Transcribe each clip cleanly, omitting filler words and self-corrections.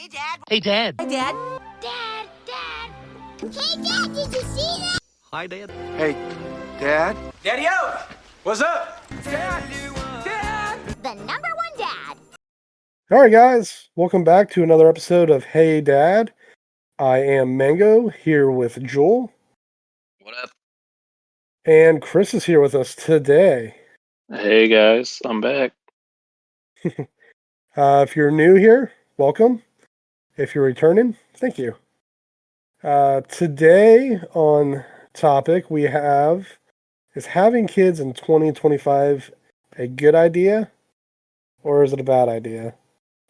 Dad. Hey, Dad. Hey, Dad. Dad, Dad. Hey, Dad, did you see that? Hi, Dad. Hey, Dad? Daddy-o! What's up? The number one dad. All right, guys. Welcome back to another episode of Hey, Dad. I am Mango, here with Joel. What up? And Chris is here with us today. Hey guys, I'm back. If you're new here, welcome. If you're returning, thank you. Today on topic we have, is having kids in 2025 a good idea or is it a bad idea?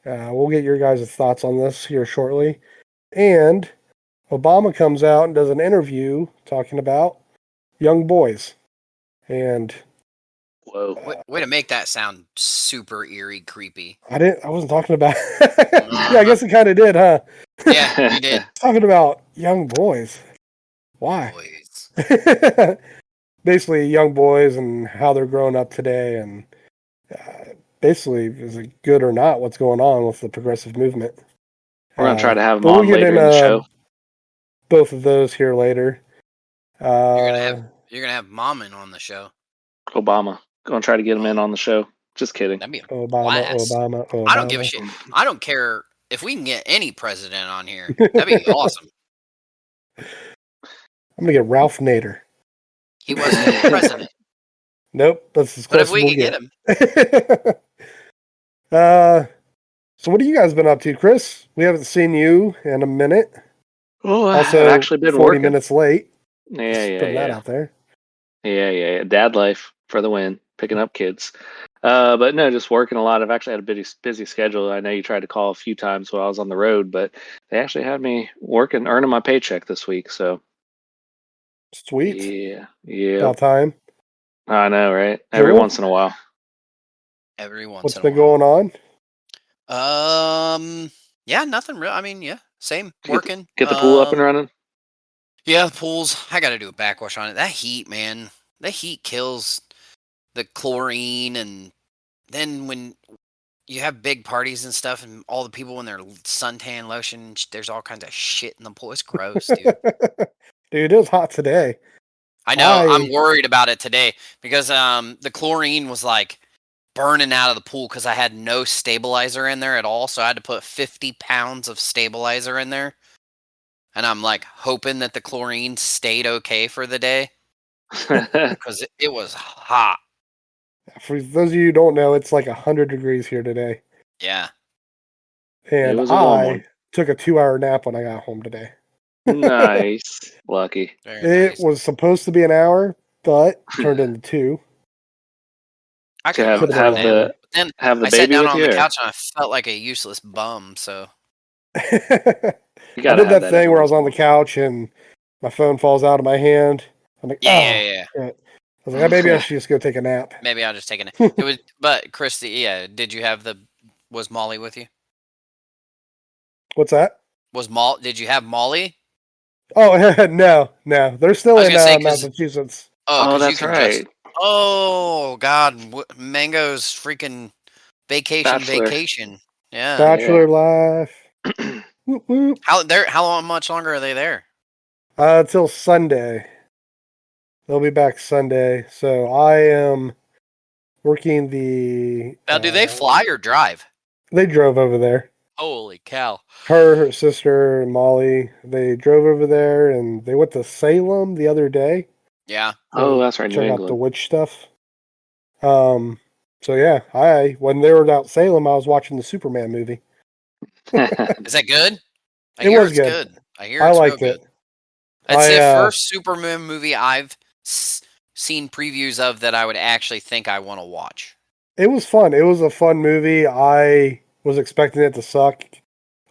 We'll get your guys' thoughts on this here shortly. And Obama comes out and does an interview talking about young boys. And Whoa. Way to make that sound super eerie, creepy. I wasn't talking about Yeah, I guess it kind of did, huh? Yeah, you did. Talking about young boys. Why? Boys. Basically, young boys and how they're growing up today, and basically, is it good or not? What's going on with the progressive movement? We're gonna try to have them but on we'll get later in the show. Both of those here later. You're gonna have Mommin on the show. Obama. Gonna try to get him in on the show. Just kidding. That'd be a Obama. I don't give a shit. I don't care if we can get any president on here. That'd be awesome. I'm gonna get Ralph Nader. He wasn't the president. Nope, that's as But close if we as can we'll get him. So what have you guys been up to, Chris? We haven't seen you in a minute. Oh, Also, I've actually been 40 working. minutes late. Yeah, Just yeah, putting that yeah. out there. Yeah. Dad life for the win. Picking up kids. But no, just working a lot. I've actually had a busy schedule. I know you tried to call a few times while I was on the road, but they actually had me working, earning my paycheck this week. So Sweet. yeah. About time. I know, right? Every Joel? once in a while. Every once What's in a been while. going on? Yeah, nothing real. I mean, yeah, same. Working. Get the pool up and running. Yeah, the pools. I got to do a backwash on it. That heat, man. That heat kills the chlorine, and then when you have big parties and stuff, and all the people in their suntan lotion, there's all kinds of shit in the pool. It's gross, dude. Dude, it was hot today. I know. I'm worried about it today because the chlorine was like burning out of the pool because I had no stabilizer in there at all. So I had to put 50 pounds of stabilizer in there. And I'm like hoping that the chlorine stayed okay for the day because it was hot. For those of you who don't know, it's like 100 degrees here today. Yeah. And It was a warm one. I took a 2-hour nap when I got home today. Nice. Lucky. Very nice. It was supposed to be an hour, but turned into 2. I could have have have that. the- But then Have the I sat baby down with on you. the or- couch and I felt like a useless bum. So You I gotta did have that thing every where I was once on the couch and my phone falls out of my hand. I'm like, yeah. shit. I was like, maybe I should just go take a nap. Maybe I'll just take it. It was, but Christy, yeah. Did you have was Molly with you? What's that? Did you have Molly? Oh, no. They're still I was in gonna say, 'cause- Massachusetts. Oh, 'cause that's right. Oh God, Mango's freaking Bachelor. vacation. Yeah. Bachelor life. Whoop, whoop. How much longer are they there? Till Sunday. They'll be back Sunday. So I am working the... Now, do they fly or drive? They drove over there. Holy cow. Her sister, and Molly, they drove over there and they went to Salem the other day. Yeah. Oh, that's right. New Check out England. the witch stuff. So yeah, when they were out Salem, I was watching the Superman movie. Is that good? I It hear was it's good. good. I hear I it's liked real it. good. It's the first Superman movie I've seen previews of that I would actually think I want to watch. It was fun. It was a fun movie. I was expecting it to suck.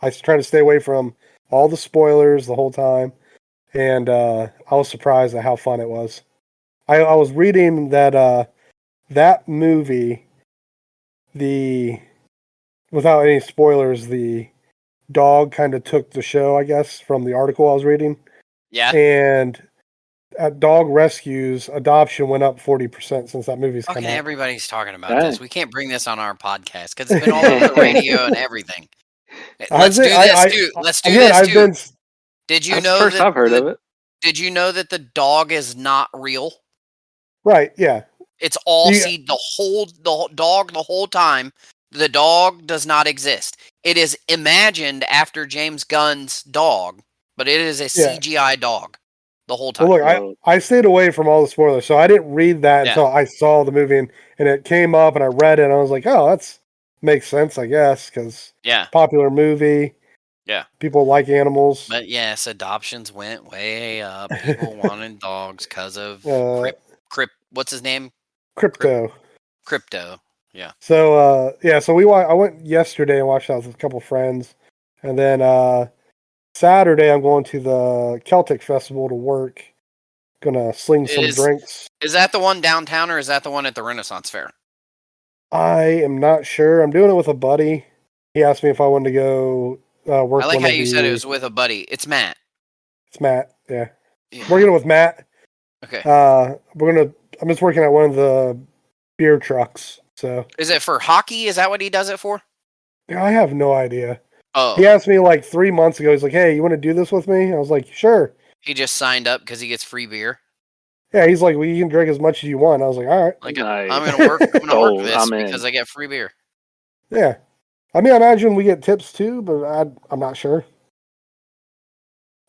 I tried to stay away from all the spoilers the whole time, and I was surprised at how fun it was. I was reading that that movie, without any spoilers, the dog kind of took the show, I guess, from the article I was reading. Yeah. And at dog rescues, adoption went up 40% since that movie's come Fucking out. everybody's talking about Dang. this. We can't bring this on our podcast because it's been all over the radio and everything. Let's do this too. Let's do this I've too. been. Did you That's the know first that I've heard of it. Did you know that the dog is not real? Right, yeah. It's all You- seed. The dog the whole time. The dog does not exist. It is imagined after James Gunn's dog, but it is a Yeah. CGI dog the whole Well, time. look, Whoa. I stayed away from all the spoilers, so I didn't read that Yeah. until I saw the movie, and it came up, and I read it, and I was like, oh, that's makes sense, I guess, because Yeah. popular movie. Yeah. People like animals. But yes, adoptions went way up. People wanted dogs because of what's his name? Crypto. Crypto. Yeah. So so I went yesterday and watched that with a couple friends, and then Saturday I'm going to the Celtic Festival to work. Gonna sling some drinks. Is that the one downtown or is that the one at the Renaissance Fair? I am not sure. I'm doing it with a buddy. He asked me if I wanted to go work. I like one how of you said it the- was with a buddy. It's Matt. It's Matt. Yeah, Yeah. working with Matt. Okay. I'm just working at one of the beer trucks. So Is it for hockey? Is that what he does it for? I have no idea. Oh. He asked me like 3 months ago. He's like, "Hey, you want to do this with me?" I was like, "Sure." He just signed up because he gets free beer. Yeah, he's like, "Well, you can drink as much as you want." I was like, "All right." Like Nice. I'm gonna work Sold. this I'm in. because I get free beer. Yeah, I mean, I imagine we get tips too, but I'm not sure.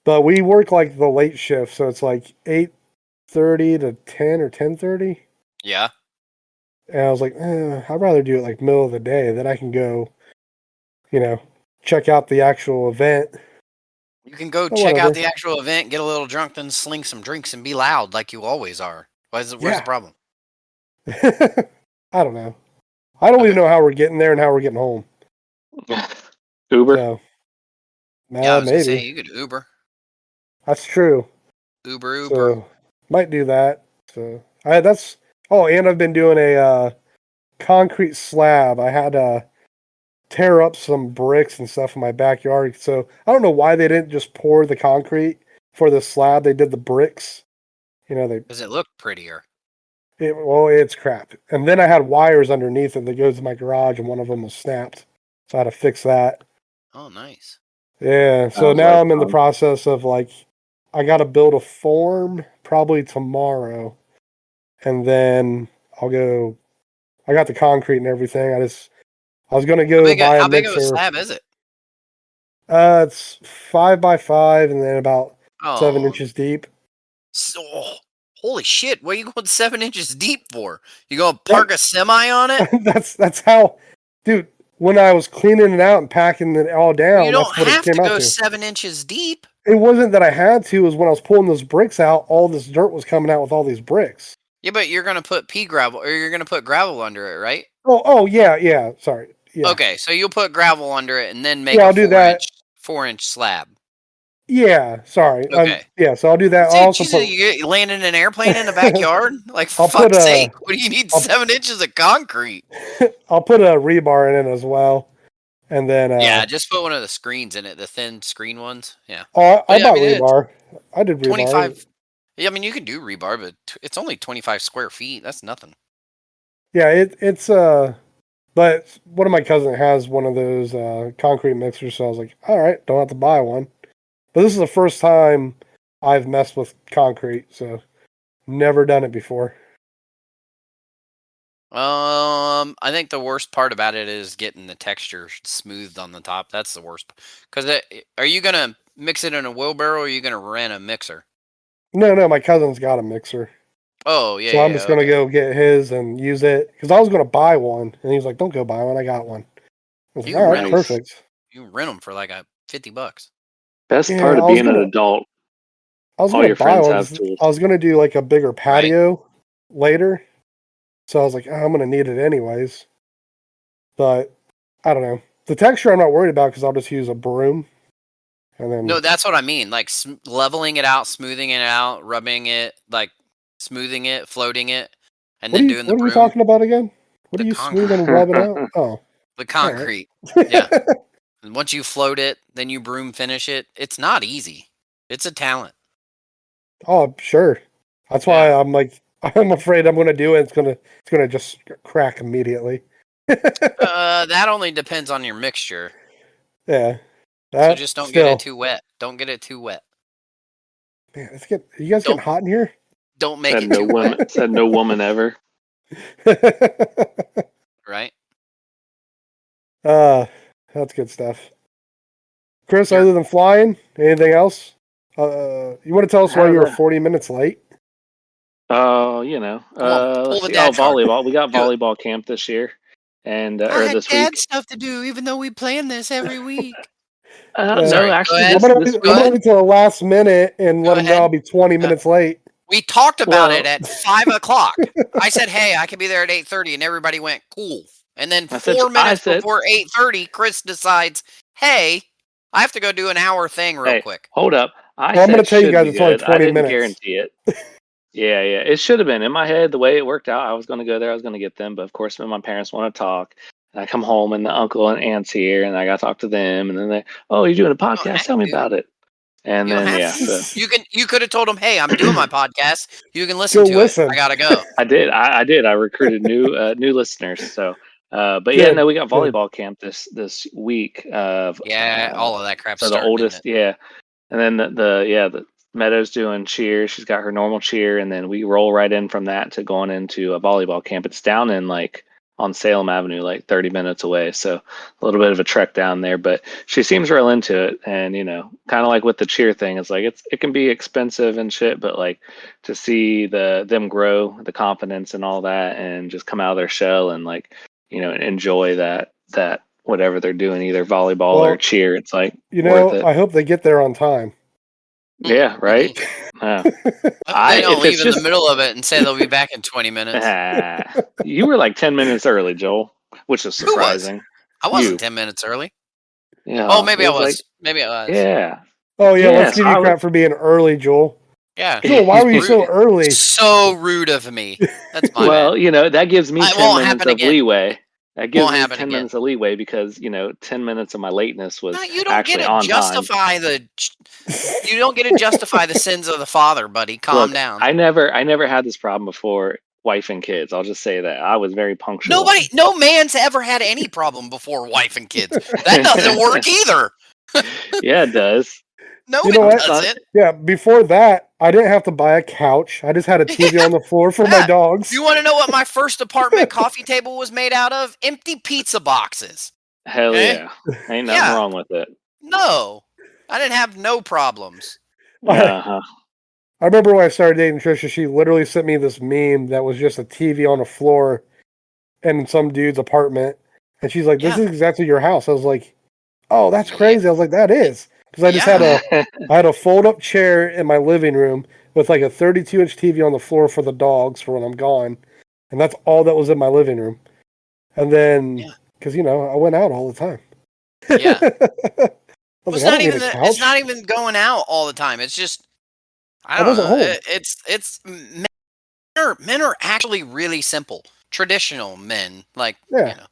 But we work like the late shift, so it's like 8:30 to 10 or 10:30. Yeah. And I was like, I'd rather do it like middle of the day. Then I can go, check out the actual event. You can go Oh, check whatever. out the actual event, get a little drunk, then sling some drinks and be loud like you always are. Where's Yeah. the problem? I don't know. I don't even know how we're getting there and how we're getting home. Uber. So, Yeah, I was gonna say maybe you could Uber. that's true. Uber. So might do that. So and I've been doing a concrete slab. I had to tear up some bricks and stuff in my backyard. So I don't know why they didn't just pour the concrete for the slab. They did the bricks. Does it look prettier? It's crap. And then I had wires underneath it that goes to my garage, and one of them was snapped. So I had to fix that. Oh, nice. Yeah. So Sounds now like I'm in the fun. process of I got to build a form probably tomorrow, and then I'll go. I got the concrete and everything. I was gonna go buy a How big of a mixer. slab is it? It's 5x5 and then about 7 inches deep. So, holy shit! What are you going 7 inches deep for? You gonna park a semi on it? That's how, dude. When I was cleaning it out and packing it all down, You don't that's what it have to came out go to. 7 inches deep. It wasn't that I had to. It was when I was pulling those bricks out, all this dirt was coming out with all these bricks. Yeah, but you're gonna put pea gravel, or you're gonna put gravel under it, right? Oh yeah. Sorry. Yeah. Okay, so you'll put gravel under it and then make Yeah, a I'll do that. 4-inch slab. Yeah. Sorry. Okay. So I'll do that. I'll See, also Jesus, put. you landing an airplane in the backyard? Like, I'll put fuck's sake! What do you need I'll- 7 inches of concrete? I'll put a rebar in it as well, and then. Yeah, just put one of the screens in it, the thin screen ones. Yeah. Oh, But I yeah, bought it's rebar. I did rebar. 25. Yeah, I mean, you can do rebar, but it's only 25 square feet. That's nothing. Yeah, it's but one of my cousins has one of those concrete mixers, so I was like, all right, don't have to buy one. But this is the first time I've messed with concrete, so never done it before. I think the worst part about it is getting the texture smoothed on the top. That's the worst. Because are you gonna mix it in a wheelbarrow, or are you gonna rent a mixer? No, my cousin's got a mixer, Oh yeah. so I'm just gonna okay. go get his and use it because I was gonna buy one, and he's like, "Don't go buy one, I got one." I was like, You "All right, rent 'em. perfect." You can rent them for like $50. Best Yeah, part of I was being an gonna, adult. I was All gonna your buy friends one. have 'Cause tools. I was gonna do like a bigger patio later, so I was like, oh, I'm gonna need it anyways. But I don't know. The texture I'm not worried about because I'll just use a broom, and then No, that's what I mean. Like leveling it out, smoothing it out, rubbing it, like smoothing it, floating it, and then doing the what are we broom. talking about again? What The are you concrete. smoothing and rubbing out? Oh, The all right. concrete. Yeah. And once you float it, then you broom finish it. It's not easy. It's a talent. Oh, sure. That's why I'm like, I'm afraid I'm gonna do it. It's gonna just crack immediately. That only depends on your mixture. Yeah. So That just don't get still. it too wet. Don't get it too wet. Man, you guys getting Don't hot in here? don't make it too wet, Said no woman ever. right? That's good stuff. Chris, You're other than flying, anything else? You want to tell us why How's you were that? 40 minutes late? Oh, come on, pull let's the see. Oh, dad card. volleyball. We got Do it. volleyball camp this year, and I or had this dad week. stuff to do, even though we plan this every week. No, Sorry. Go actually, ahead. I'm gonna this Go I'm gonna ahead. wait till the last minute and let Go them know ahead. I'll be 20 minutes late. We talked about it well, at 5 o'clock. I said, "Hey, I can be there at 8:30," and everybody went, "Cool." And then I said, 4 minutes before 8:30, Chris decides, "Hey, I have to go do an hour thing real hey, quick." hold up. I Well, I'm gonna said tell you should guys be it's only good. I 20 didn't minutes. guarantee it. Yeah, yeah. It should have been. In my head, the way it worked out, I was going to go there. I was going to get them. But of course, when my parents want to talk, and I come home and the uncle and aunt's here, and I got to talk to them. And then they, oh, you're doing a You don't podcast? have Tell me to. about it. And You don't then, have yeah, to. so You could have told him, "Hey, I'm doing my podcast. You can listen Go to it. I listen. gotta go." I did. I did. I recruited new listeners. So, but yeah, Good. no, we got Good. volleyball camp this week. Of Yeah, all of that crap's so the starting, isn't it? oldest, yeah. And then the Meadows doing cheer. She's got her normal cheer, and then we roll right in from that to going into a volleyball camp. It's down in like on Salem Avenue, like 30 minutes away. So a little bit of a trek down there, but she seems real into it. And kind of like with the cheer thing, it's like it can be expensive and shit, but like to see them grow, the confidence and all that, and just come out of their shell and like enjoy that whatever they're doing, either volleyball or Well, cheer. It's like worth it. I hope they get there on time. Yeah, right. Uh, I hope they don't if leave it's in the just middle of it and say they'll be back in 20 minutes. you were like 10 minutes early, Joel, which is Who was? surprising. I wasn't You, 10 minutes early. Oh, yeah, maybe it I was like was. Maybe I was. yeah, Oh yeah, let's yes. give you crap for being early, Joel. Yeah. Joel, why were you Rude. so early? So rude of me. That's my bad. Well, that gives me It 10 won't minutes happen of again. leeway. That gives Won't me happen 10 again. minutes of leeway because 10 minutes of my lateness No, was you don't get actually to on time. justify the sins of the father, buddy. Calm Look, down. I never had this problem before wife and kids. I'll just say that I was very punctual. No man's ever had any problem before wife and kids. That doesn't work either. Yeah, it does. No, You know it what? doesn't. Yeah, before that, I didn't have to buy a couch. I just had a TV on the floor for my Yeah. dogs. You want to know what my first apartment coffee table was made out of? Empty pizza boxes. Hell Okay? yeah. Ain't nothing Yeah. wrong with it. No. I didn't have no problems. Uh-huh. I remember when I started dating Trisha, she literally sent me this meme that was just a TV on the floor in some dude's apartment. And she's like, "This Yeah. is exactly your house." I was like, "Oh, that's Yeah. crazy." I was like, "That is." Because I just had I had a fold-up chair in my living room with like a 32-inch TV on the floor for the dogs for when I'm gone. And that's all that was in my living room. And then, Yeah. because, I went out all the time. Yeah. I was like, I don't need a It's couch. not even going out all the time. It's just I I don't wasn't know. home. It's men are actually really simple. Traditional men, like, Yeah.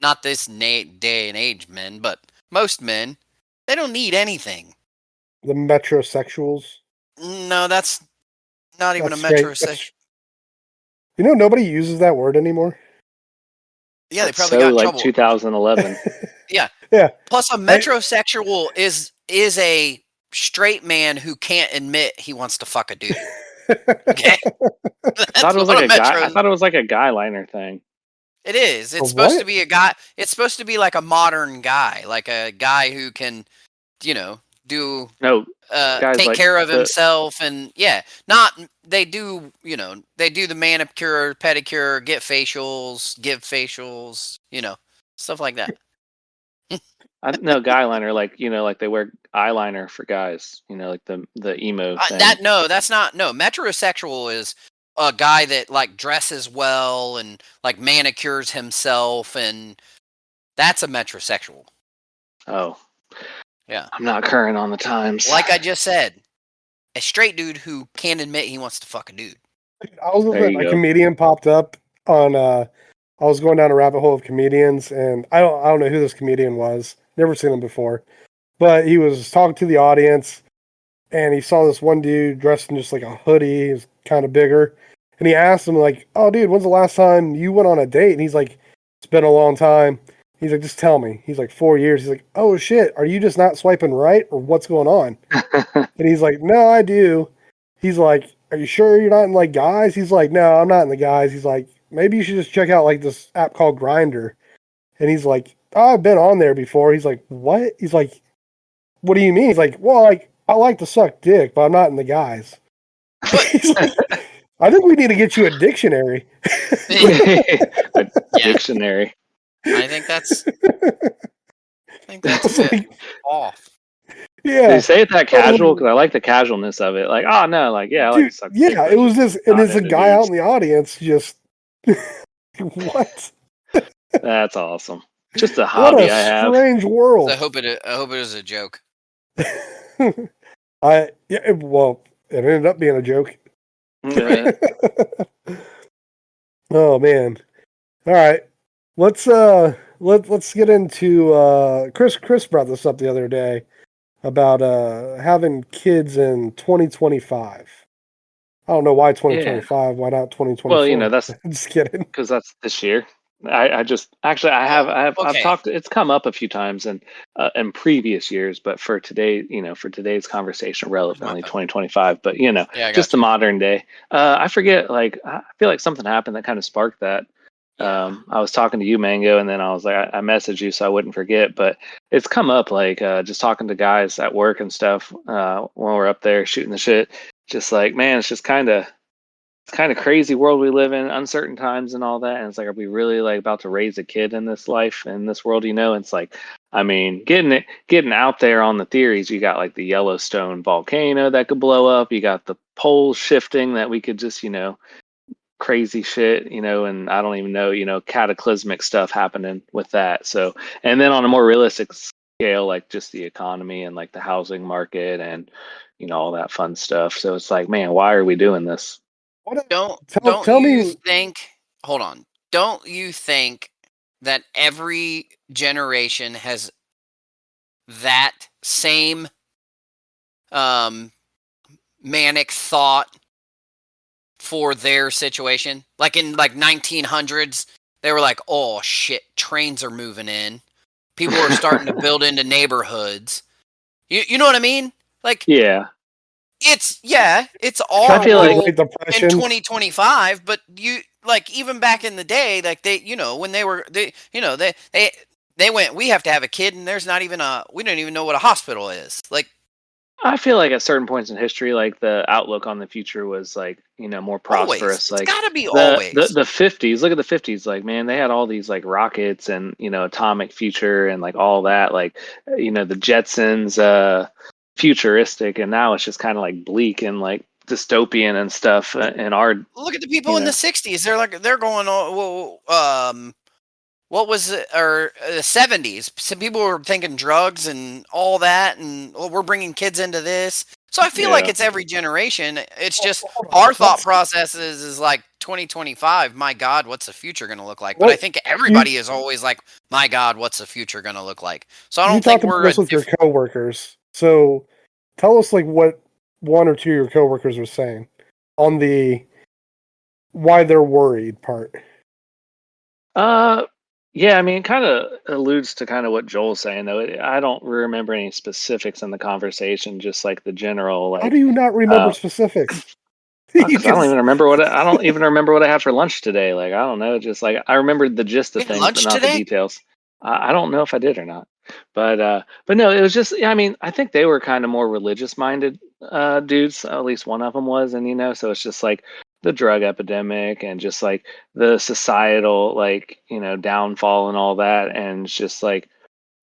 not this day and age men, but most men, they don't need anything. The metrosexuals. No, that's not even That's a straight. metrosexual. Nobody uses that word anymore. Yeah, they That's probably so got in like trouble. 2011. Yeah. Yeah. Plus, a metrosexual is a straight man who can't admit he wants to fuck a dude. Okay, I thought that's it was what like a a guy. I metro. thought it was like a guy liner thing. It is. A It's supposed to what? be a guy. It's supposed to be like a modern guy, like a guy who can, do No, guys take like care of the himself, and not they do they do the manicure, pedicure, get facials, give facials, stuff like that. no guy liner like they wear eyeliner for guys. Like the emo thing. That's not no metrosexual is a guy that like dresses well and like manicures himself, and that's a metrosexual. Oh, Yeah, I'm not current on the times. like I just said, a straight dude who can't admit he wants to fuck a dude. I was There with you a go. comedian popped up on I was going down a rabbit hole of comedians, and I don't know who this comedian was. Never seen him before. But he was talking to the audience, and he saw this one dude dressed in just like a hoodie. He was kind of bigger. And he asked him, like, "Oh, dude, when's the last time you went on a date?" And he's like, "It's been a long time." He's like, just tell me. He's like, 4 years. He's like, oh shit, are you just not swiping right, or what's going on? And he's like, no, I do. He's like, are you sure you're not in like guys? He's like, no, I'm not in the guys. He's like, maybe you should just check out like this app called Grinder. And he's like, oh, I've been on there before. He's like, what? He's like, what do you mean? He's like, well, like, I like to suck dick, but I'm not in the guys. He's like, I think we need to get you a dictionary. A Yeah. dictionary. I think that's like, off. yeah. Did you say it that casual? Because I like the casualness of it. Like, oh no, like yeah, I like to suck dick. Yeah, it was this, and not it's a into guy out dudes. in the audience just what? That's awesome. Just a What hobby a I have. strange world. I hope it was a joke. Well, it ended up being a joke. Yeah. Oh man. All right. Let's get into Chris brought this up the other day about having kids in 2025. I don't know why 2025, why not 2024? Well, you know, that's just kidding. because that's this year. I just actually I've Okay. talked. It's come up a few times in previous years, but for today, you know, for today's conversation, relevantly 2025. But you know, Yeah, I just got the you. modern day. I forget. Like I feel like something happened that kind of sparked that. Yeah. I was talking to you, Mango, and then I was like, I messaged you so I wouldn't forget. But it's come up like just talking to guys at work and stuff when we're up there shooting the shit. Just like, man, it's kind of crazy world we live in, uncertain times and all that. And it's like, are we really like about to raise a kid in this life, in this world? You know, and it's like, I mean, getting out there on the theories. You got like the Yellowstone volcano that could blow up. You got the poles shifting that we could just, you know, crazy shit, you know, and I don't even know, you know, cataclysmic stuff happening with that. So, and then on a more realistic scale, like just the economy and like the housing market and, you know, all that fun stuff. So it's like, man, why are we doing this? Don't Tell you me. think? Hold on. Don't you think that every generation has that same manic thought for their situation? Like in like 1900s, they were like, "Oh shit, trains are moving in. People are starting to build into neighborhoods." You know what I mean? Like Yeah. it's I our feel like world Great in Depression. 2025, but you like even back in the day, like they, you know, when they went, we have to have a kid, and there's not even we don't even know what a hospital is. Like I feel like at certain points in history, like the outlook on the future was like, you know, more always, prosperous. it's Like got to be the the always. the 50s, look at the 50s, like man, they had all these like rockets and, you know, atomic future and like all that, like you know, the Jetsons futuristic, and now it's just kind of like bleak and like dystopian and stuff and our, Look at the people you in the know. 60s. They're going on. Well, what was it, or the 70s? Some people were thinking drugs and all that, and we're bringing kids into this. So I feel like Yeah. it's every generation. It's just Hold on. our thought process is like 2025. My God, what's the future going to look like? But I What think you everybody is always like, my God, what's the future going to look like? So I you don't think talked about we're a this with your different. coworkers. So tell us like what one or two of your coworkers were saying on the why they're worried part. Uh, yeah, I mean, it kind of alludes to kind of what Joel's saying, though. I don't remember any specifics in the conversation, just like the general, How do like, you not remember uh, specifics? You because I don't just even remember what I don't even remember what I had for lunch today. Like, I don't know, just like I remembered the gist of You had things, but lunch not the today? details. I don't know if I did or not, but no, it was just, yeah, I mean, I think they were kind of more religious minded dudes. At least one of them was, and you know, so it's just like the drug epidemic and just like the societal, like, you know, downfall and all that, and it's just like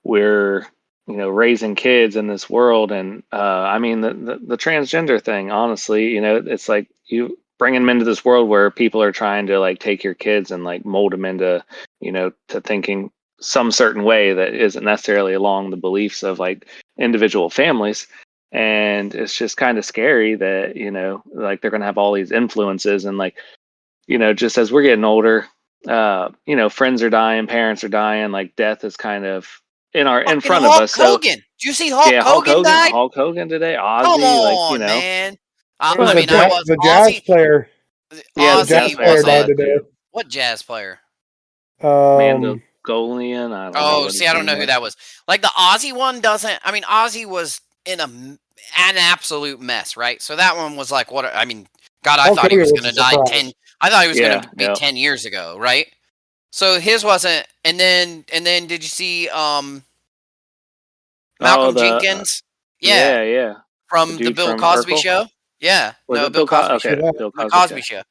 we're, you know, raising kids in this world. And I mean the transgender thing, honestly, you know, it's like you bringing them into this world where people are trying to like take your kids and like mold them into, you know, to thinking some certain way that isn't necessarily along the beliefs of like individual families. And it's just kind of scary that, you know, like they're going to have all these influences. And like, you know, just as we're getting older, you know, friends are dying, parents are dying, like death is kind of in Fucking front of Hulk us. So Hogan. Did you see Hulk yeah, Hogan died? Hulk Hogan today, Come Ozzy, like, you on, know, man. There was I but mean, I was the jazz Ozzy. player. yeah, The the jazz jazz Ozzy player player was died a died today. too. what jazz player? Man, the Um, Mongolian. I don't know. Oh, What see, his I don't name know who was. that was. Like the Aussie one doesn't. I mean, Aussie was in an absolute mess, right? So that one was like, what? I mean, God, I Hulk thought he Hogan was was going a to die surprise. I thought he was going Yeah, to be yeah. 10 years ago, right? So his wasn't. And then did you see Oh, Malcolm Jenkins? Yeah, yeah. The from the dude Bill from Cosby Urkel. show. Yeah, Was no, it Bill Bill Cosby? Cosby See show. Okay, that? Bill The Cosby. Cosby Okay. show.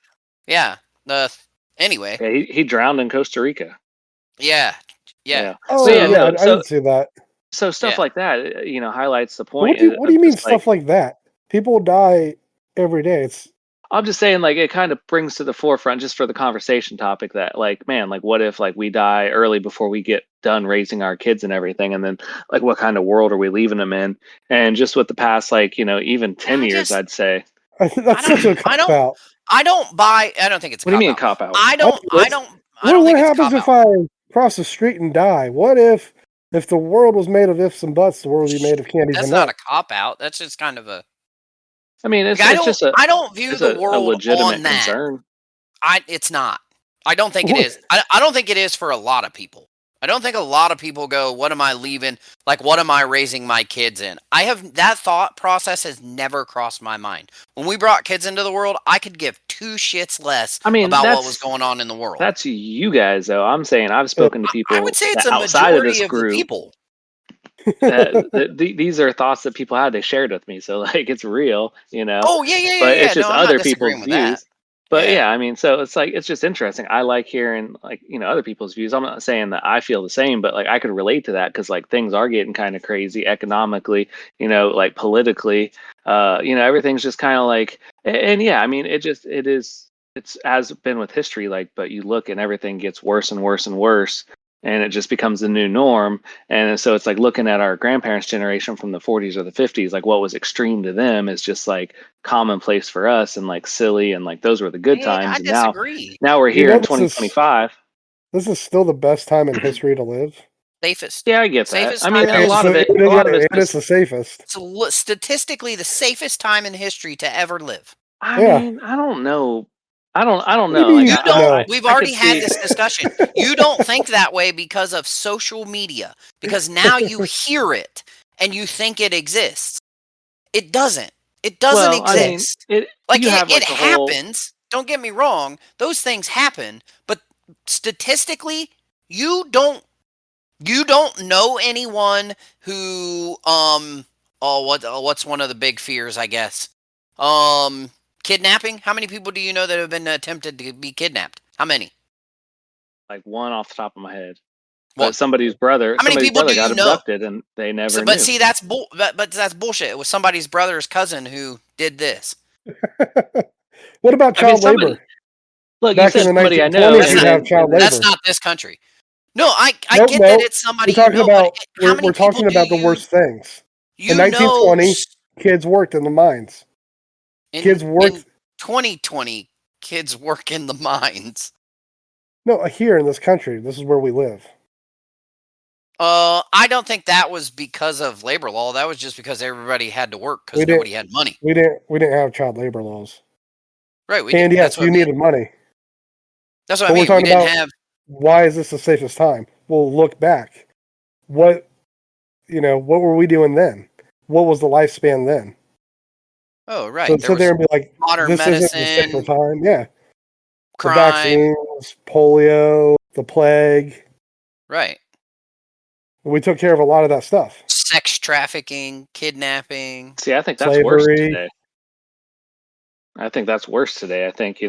Yeah. Anyway. Yeah, he drowned in Costa Rica. Yeah. Yeah. Yeah. But Oh yeah, So yeah, no. I didn't see that. So stuff yeah. like that, highlights the But point what do of you mean just like stuff like that? People die every day. It's I'm just saying, like, it kind of brings to the forefront just for the conversation topic that, like, man, like, what if, like, we die early before we get done raising our kids and everything, and then, like, what kind of world are we leaving them in? And just with the past, like, even 10 years, I I'd say. I that's don't. such a I cop don't. out. I don't buy. I don't think it's a What do you cop mean out. cop out? I I don't. think I it's don't. I don't what think it's a happens cop if out. I cross the street and die? What if the world was made of ifs and buts? The world would be made of candies That's and not a nuts. cop out. That's just kind of a. I mean, Like, it's it's just a I don't view it's the a world on legitimate that. concern. It's not. I don't think it What? is. I don't think it is for a lot of people. I don't think a lot of people go, what am I leaving? Like, what am I raising my kids in? That thought process has never crossed my mind. When we brought kids into the world, I could give two shits less I mean, about what was going on in the world. that's you guys, though. I'm saying I've Uh, spoken to I would people say it's that a outside of this majority of the group people. these are thoughts that people had they shared with me, so like it's real. Oh, yeah, yeah, yeah, But yeah. it's No, just I'm not other people's disagreeing with that. views. But Yeah. yeah, I mean, so it's like it's just interesting. I like hearing like other people's views. I'm not saying that I feel the same, but like I could relate to that because like things are getting kind of crazy economically, like politically. Everything's just kind of like and yeah, I mean it's as been with history, like, but you look and everything gets worse and worse and worse, and it just becomes the new norm. And so it's like looking at our grandparents' generation from the 40s or the 50s, like what was extreme to them is just like commonplace for us and like silly, and like those were the good Yeah, I times. And now disagree. now we're You here know in 2025. this is still the best time in history to live. Safest. Yeah, I get that. Safest I mean, time in a And lot so of history. it, a lot of it's it's just. the safest. It's statistically the safest time in history to ever live. I Yeah. mean, I don't know. I don't What do you know. mean Like you You don't don't. know? We've I could already had see. this discussion. You don't think that way because of social media, because now you hear it and you think it exists. It doesn't. It doesn't Well, I mean, exist. it. Like You have it like the whole. happens. Don't get me wrong. Those things happen, but statistically, you don't know anyone who what's one of the big fears, I guess? Kidnapping? How many people do you know that have been attempted to be kidnapped? How many? Like one off the top of my head. Well, But somebody's brother, how many somebody's people brother do got you know? abducted and they So, never but knew. see, but that's bullshit. It was somebody's brother's cousin who did this. What about I mean, child somebody. labor? Look, you Back in said the somebody I know, 1920s, That's you'd not. have child That's labor. not this country. No, I Nope, get that nope. it's somebody We're you talking know, but about how we're many we're people talking do about the worst things. In you know 1920, kids worked in the mines. in Kids worked 2020? Kids work in the mines. no here in this country. This is where we live. I don't think that was because of labor law. That was just because everybody had to work We because didn't nobody had money. we didn't have child labor laws. Right? We And didn't. That's yes, what I you mean. needed money. That's what I But we're mean. We talking didn't about have. why is this the safest time? Well, look back. What what were we doing then? What was the lifespan then? Oh, So right. to There sit there was and be like, modern this isn't the safer medicine, time. Yeah. The crime. vaccines, polio, the plague. Right. We took care of a lot of that stuff. Sex trafficking, kidnapping. See, I think that's worse Slavery. today. I think that's worse today. I think,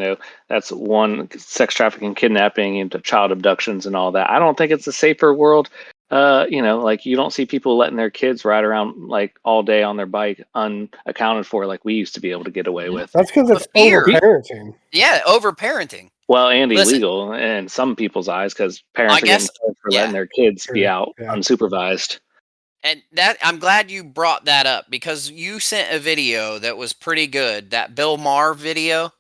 that's one sex trafficking, kidnapping, into child abductions and all that. I don't think it's a safer world. Like you don't see people letting their kids ride around like all day on their bike unaccounted for like we used to be able to get away with. That's because The it's over fear. parenting. Yeah, over parenting. Well, and Listen, illegal in some people's eyes because I parents are getting guess, killed for letting yeah. their kids be Sure. out Yeah. unsupervised. And that I'm glad you brought that up because you sent a video that was pretty good. That Bill Maher video of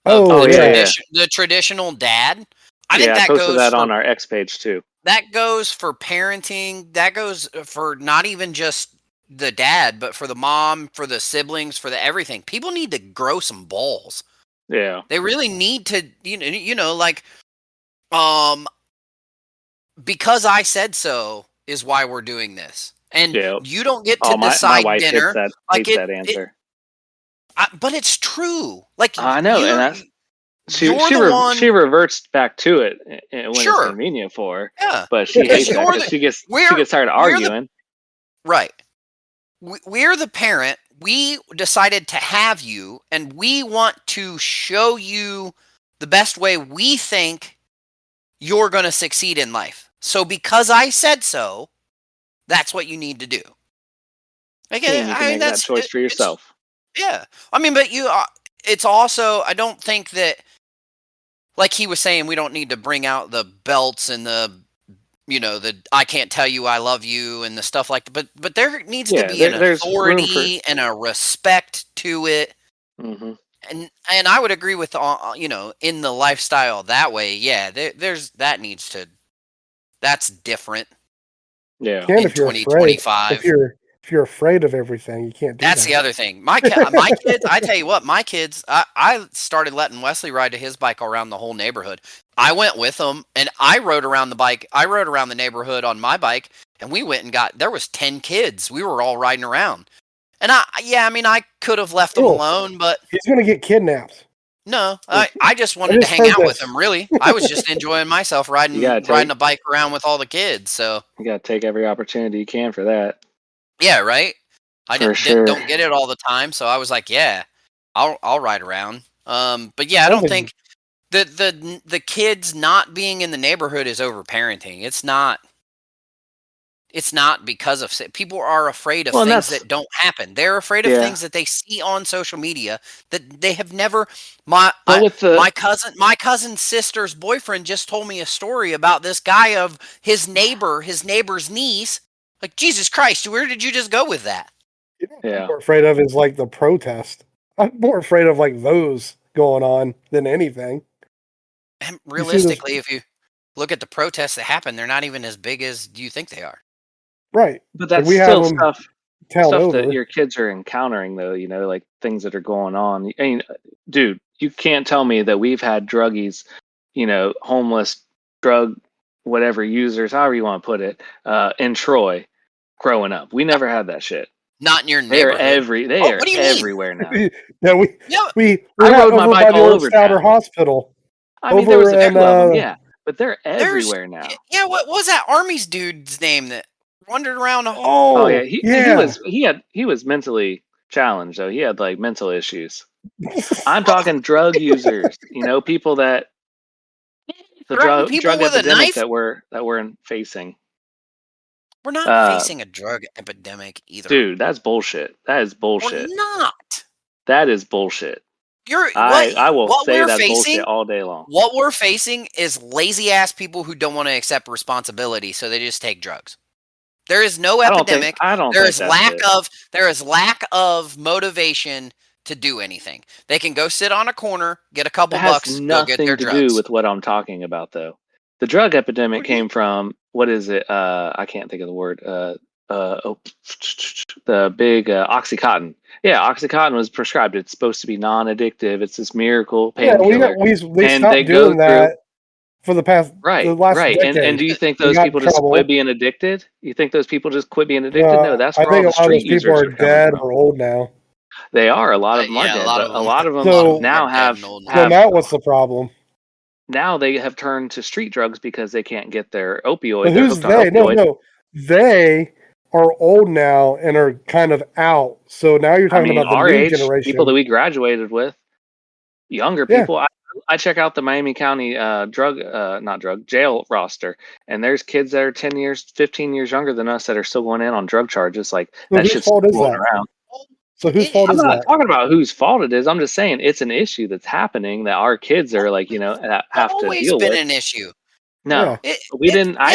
Oh Oh yeah, yeah. yeah, the traditional dad. I think yeah. I that posted goes that for on our X page too. parenting. That goes for not even just the dad, but for the mom, for the siblings, for the everything. People need to grow some balls. Yeah, They really need to, like, um, because I said so is why we're doing this. And Yeah. you don't get to Oh, my decide wife dinner. hates that answer. But it's true. Like I know, and that's you're the one. she reverts back to it when it's Sure. convenient for her. Yeah. But she Because hates that because she gets tired of we're the arguing. right. We're the parent. We decided to have you, and we want to show you the best way we think you're going to succeed in life. So because I said so, that's what you need to do. Like, And you can make that choice for yourself. Yeah. I mean, but it's also, I don't think that, like he was saying, we don't need to bring out the belts and the I can't tell you I love you and the stuff like that. But there needs to be an there's room authority and a respect to it. Mm-hmm. And I would agree with in the lifestyle that way. Yeah, that's different. Yeah. And In if you're 2025. if you're afraid of everything, you can't do that. That's the other thing. My kids, I tell you what, my kids, I started letting Wesley ride to his bike around the whole neighborhood. I went with him, and I rode around the bike. I rode around the neighborhood on my bike, and we went and there was 10 kids. We were all riding around. And I could have left them alone, but he's going to get kidnapped. no, I just wanted to hang out with him, really. I was just enjoying myself riding a bike around with all the kids. So you got to take every opportunity you can for that. Yeah, right? I sure. don't get it all the time, so I was like, yeah, I'll ride around. But yeah, I don't think the kids not being in the neighborhood is overparenting. It's not because of people are afraid of things that don't happen. They're afraid of things that they see on social media that they have never. My cousin's sister's boyfriend just told me a story about this guy of his neighbor's niece. Like, Jesus Christ, where did you just go with that? I'm more afraid of is like the protest. I'm more afraid of like those going on than anything. And realistically, if you look at the protests that happen, they're not even as big as you think they are. Right. But that's still stuff that your kids are encountering, though, like things that are going on. I mean, dude, you can't tell me that we've had druggies, homeless, drug, whatever users, however you want to put it, in Troy growing up. We never had that shit. Not in your neighborhood. They are everywhere now. we I rode my bike all over Stouter Hospital. I mean, there was a few of them, but they're everywhere now. Yeah, what was that Army's dude's name that wandered around? Oh yeah, he was mentally challenged, though. He had like mental issues. I'm talking drug users, people that the drug epidemic that we're facing. We're not facing a drug epidemic either. Dude, that's bullshit. That is bullshit. We're not. That is bullshit. I will say that bullshit all day long. What we're facing is lazy ass people who don't want to accept responsibility, so they just take drugs. There is no epidemic. There is lack of motivation to do anything. They can go sit on a corner, get a couple bucks, go get their drugs. Nothing to do with what I'm talking about, though. The drug epidemic came from, what is it? I can't think of the word. The big Oxycontin. Yeah, Oxycontin was prescribed. It's supposed to be non-addictive. It's this miracle painkiller. We stopped doing that for the last decade. And do you think those people just quit being addicted? You think those people just quit being addicted? No, that's where all the street users people are dead or old now. They are. A lot of them are dead, but a lot of them now have. So now what's the problem? Now they have turned to street drugs because they can't get their opioid. But who's they? No. They are old now and are kind of out. So now you're talking about the new generation. People that we graduated with, younger people. I check out the Miami County jail roster, and there's kids that are 10 years, 15 years younger than us that are still going in on drug charges. Like, that shit's going around. So whose fault is that? I'm not talking about whose fault it is. I'm just saying it's an issue that's happening that our kids are like, have to deal with. It's always been an issue. No, I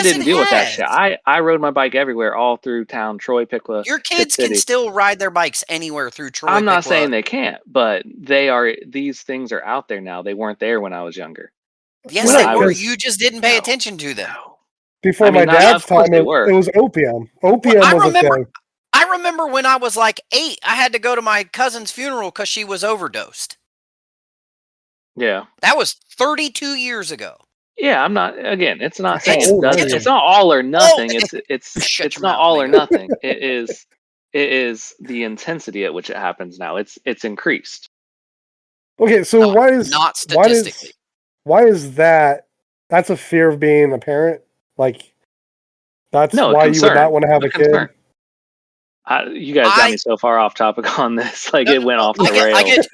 didn't deal with that shit. I rode my bike everywhere, all through town, Troy, Piqua. Your kids can still ride their bikes anywhere through Troy. I'm not saying they can't, but these things are out there now. They weren't there when I was younger. Yes, they were. You just didn't pay attention to them. Before my dad's time, it was opium. Opium was a thing. I remember when I was like 8, I had to go to my cousin's funeral because she was overdosed. Yeah. That was 32 years ago. Yeah, I'm not. Again, it's not saying How it old are doesn't. you? It's not all or nothing. Shut It's your not mouth, all or nigga. nothing. It is the intensity at which it happens now. It's increased. Okay, so Not statistically. why is that? That's a fear of being a parent. Like that's No, a why you would not concern. want to have A a kid. concern. You guys got me so far off topic on this. Like it went No. off the rails.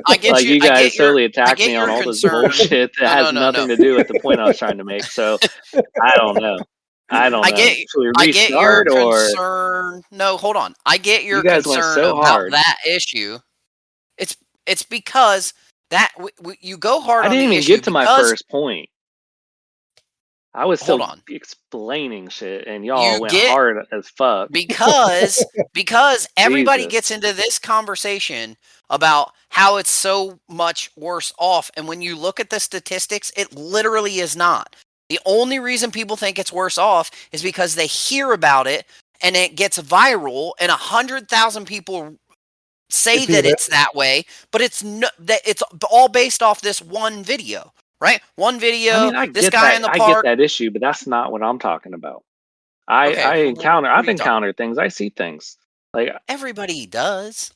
I get Like you. you I guys get your, totally I attacked get me on your all this concern. bullshit that has No. nothing to do with the point I was trying to make. So I don't know. I don't know. Should we I get your restart or concern. No, hold on. I get you your guys went concern so about hard? that issue. It's because that you go hard I on didn't the even issue get to my because first point. I was hold still on. explaining shit, and y'all You went get hard as fuck. because everybody Jesus. gets into this conversation about how it's so much worse off, and when you look at the statistics, it literally is not. The only reason people think it's worse off is because they hear about it and it gets viral, and 100,000 people say Repeat that it. it's that way, but it's that it's all based off this one video, right? One I video, mean, this guy in the I get park. that issue, but that's not what I'm talking about. Okay, what I've are you talking? encountered things. I see things. Like, Everybody does.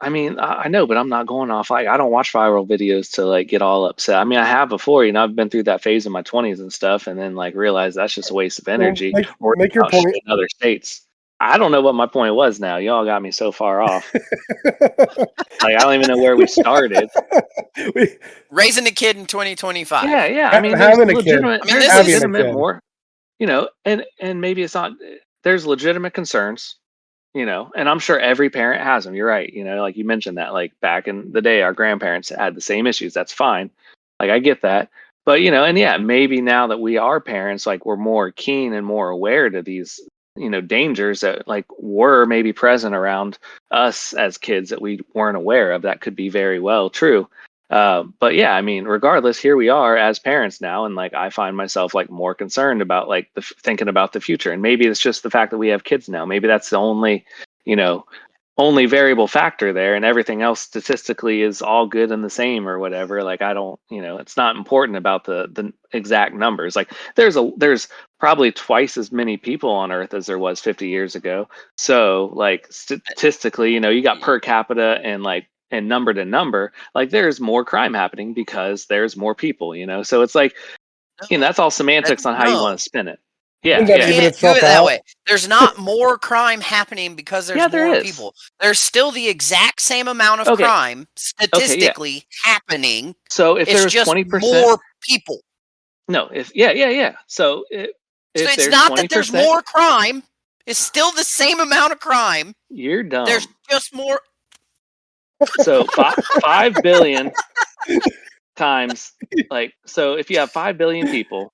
I mean, I know, but I'm not going off. Like, I don't watch viral videos to like get all upset. I mean, I have before. I've been through that phase in my 20s and stuff, and then like realize that's just a waste of Well, energy. Or make your about shit point. in other states. I don't know what my point was. Now, y'all got me so far off. Like, I don't even know where we started. Raising a kid in 2025. Yeah. I mean, Having a kid. I mean, there's this Having is a legitimate kid. more, and maybe it's not. There's legitimate concerns, and I'm sure every parent has them. You're right. Like you mentioned that, like back in the day, our grandparents had the same issues. That's fine. Like I get that. But, and yeah, maybe now that we are parents, like we're more keen and more aware to these, dangers that like were maybe present around us as kids that we weren't aware of. That could be very well true. But yeah, I mean, regardless, here we are as parents now, and like I find myself like more concerned about like thinking about the future. And maybe it's just the fact that we have kids now. Maybe that's the you know, only variable factor there, and everything else statistically is all good and the same or whatever. Like I don't, it's not important about the exact numbers. Like there's probably twice as many people on Earth as there was 50 years ago. So like statistically, you got per capita and like and number to number, like there's more crime happening because there's more people, so it's like, no, that's all semantics on how you want no. to spin it. You Wouldn't Yeah, that yeah, even can't do itself it that out? way. There's not more crime happening because there's yeah, there more is. people. There's still the exact same amount of Okay, crime yeah. statistically happening. So if It's there was just 20%, more people. no, yeah. So So if it's there's not that there's 20%, more crime. It's still the same amount of crime. you're There's dumb. just more. So 5 billion times, like, so if you have 5 billion people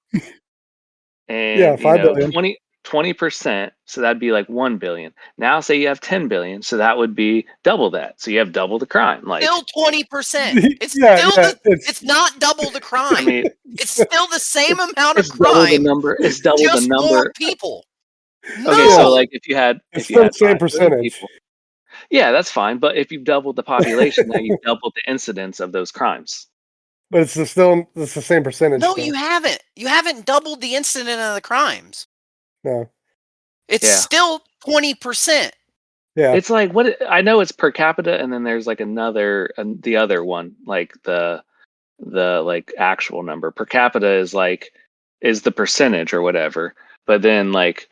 Yeah, and 5 billion. 20%, so that'd be like 1 billion. Now say you have 10 billion, so that would be double that. So you have double the crime. Like, Still 20%. It's Yeah, still yeah. it's not double the I crime. mean, It's still the same amount of it's double the crime, number. It's double the just more number. people. Okay, so Yeah. No. like It's if you still the had same 5 billion percentage. people, yeah, that's fine. But if you've doubled the population, now you've doubled the incidence of those crimes. But it's the same percentage No, though. you haven't. You haven't doubled the incident of the crimes. No. It's Yeah. still 20%. Yeah. It's like I know it's per capita, and then there's like the other one, like the like actual number per capita is the percentage or whatever. But then like,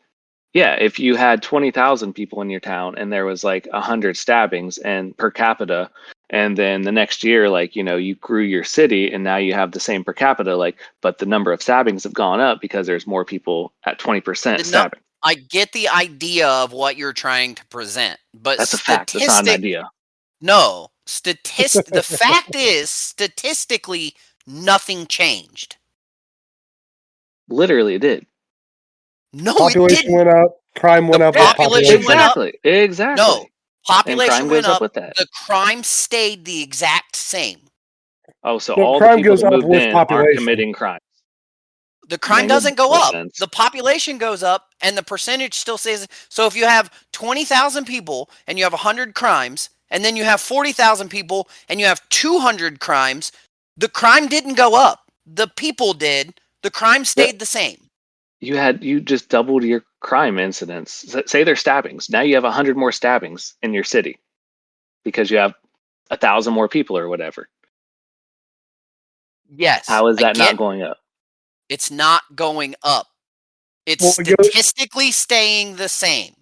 yeah, if you had 20,000 people in your town and there was like 100 stabbings and per capita, and then the next year, like, you grew your city and now you have the same per capita, like, but the number of stabbings have gone up because there's more people at 20% No, stabbing. I get the idea of what you're trying to present, but That's a fact. That's not an idea. no, the fact is statistically nothing changed. Literally, it did. No, it Population didn't. went up. Crime went The up with Yeah, population went population. up. exactly. No, Exactly. And population crime went goes up up. with that. The crime stayed the exact same. Oh, so No, all the crime people goes that up moved with in aren't population. committing crimes. The crime Makes doesn't go more up. sense. The population goes up and the percentage still stays. So if you have 20,000 people and you have 100 crimes, and then you have 40,000 people and you have 200 crimes, the crime didn't go up. The people did, The crime stayed the same. You just doubled your crime incidents. Say they're stabbings. Now you have 100 more stabbings in your city because you have 1,000 more people or whatever. Yes, How is I that get not going up? it's not going up. It's Well, statistically staying the same.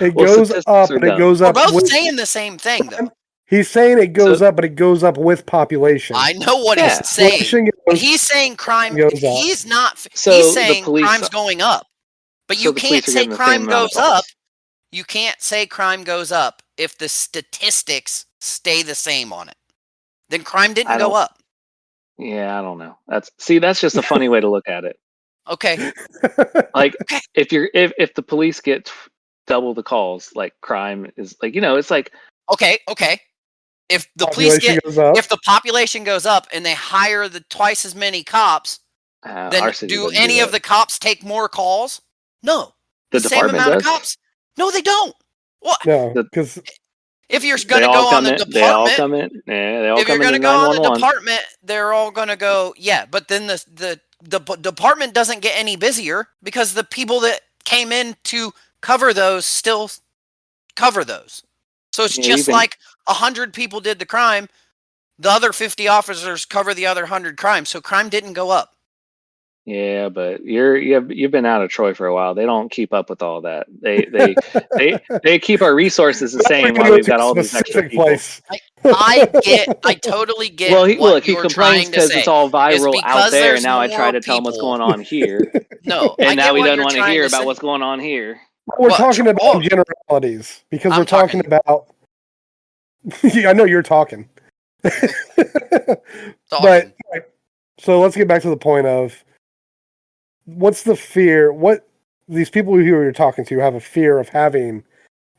it Well, goes statistics up, are but it dumb. goes We're up both with. saying the same thing, though. He's saying it goes So up, but it goes up with population. I know what Yeah. he's saying. Population But goes, he's saying crime. goes up. He's not. He's so the saying police crime's going up. But so you the can't police are say getting the same crime amount of goes up. calls. You can't say crime goes up if the statistics stay the same on it. Then crime didn't I go don't up. Yeah, I don't know. That's just a funny way to look at it. Okay. Like Okay. if the police get double the calls, like crime is like, it's like Okay. If the Population goes up. if the population goes up and they hire twice as many cops, then our city do doesn't do any of that. the cops take more calls? No. The Same department amount of does. cops? No, they don't. What? No, The- because If you're They going to all go on come the in. They all department, come in. Yeah, they all if you're come in going to to go on the 911. department, they're all going to go, yeah. But then the department doesn't get any busier because the people that came in to cover those still cover those. So it's Yeah, just even like 100 people did the crime. The other 50 officers cover the other 100 crimes. So crime didn't go up. Yeah, but you've been out of Troy for a while. They don't keep up with all that. They keep our resources the now we're same gonna while go we've to got a all these extra specific people. place. I totally get what He you're complains trying to because it's say. all Is viral out because there, and there's now I try more to tell him what's people. going on here, No, I and now get he what doesn't you're want to trying hear to about say. what's going on here. We're What? talking about Oh, generalities because I'm we're talking talking. about. Yeah, I know you're talking. Talking. So let's get back to the point of what's the fear? What these people who you're talking to have a fear of having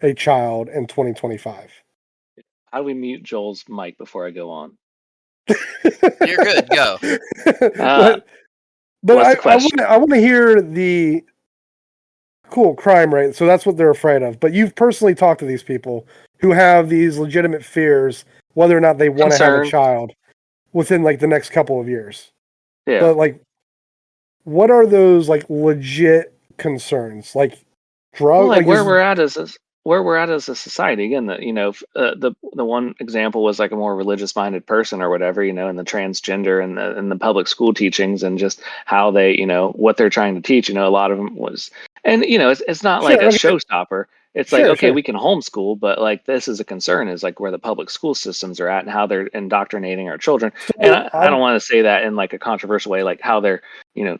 a child in 2025. How do we mute Joel's mic before I go on? You're good. Go. but What's the I question? want to hear the cool crime rate. So that's what they're afraid of. But you've personally talked to these people who have these legitimate fears, whether or not they want to have a Concern. child within like the next couple of years. Yeah. But like, what are those like legit concerns? Like drug, Well, like like is where we're at as a society. Again, the one example was like a more religious minded person or whatever, and the transgender and the public school teachings and just how they, what they're trying to teach. A lot of them was, and it's not like sure, a okay, showstopper. It's like, okay, sure. we can homeschool, but like this is a concern is like where the public school systems are at and how they're indoctrinating our children. And So I don't want to say that in like a controversial way, like how they're,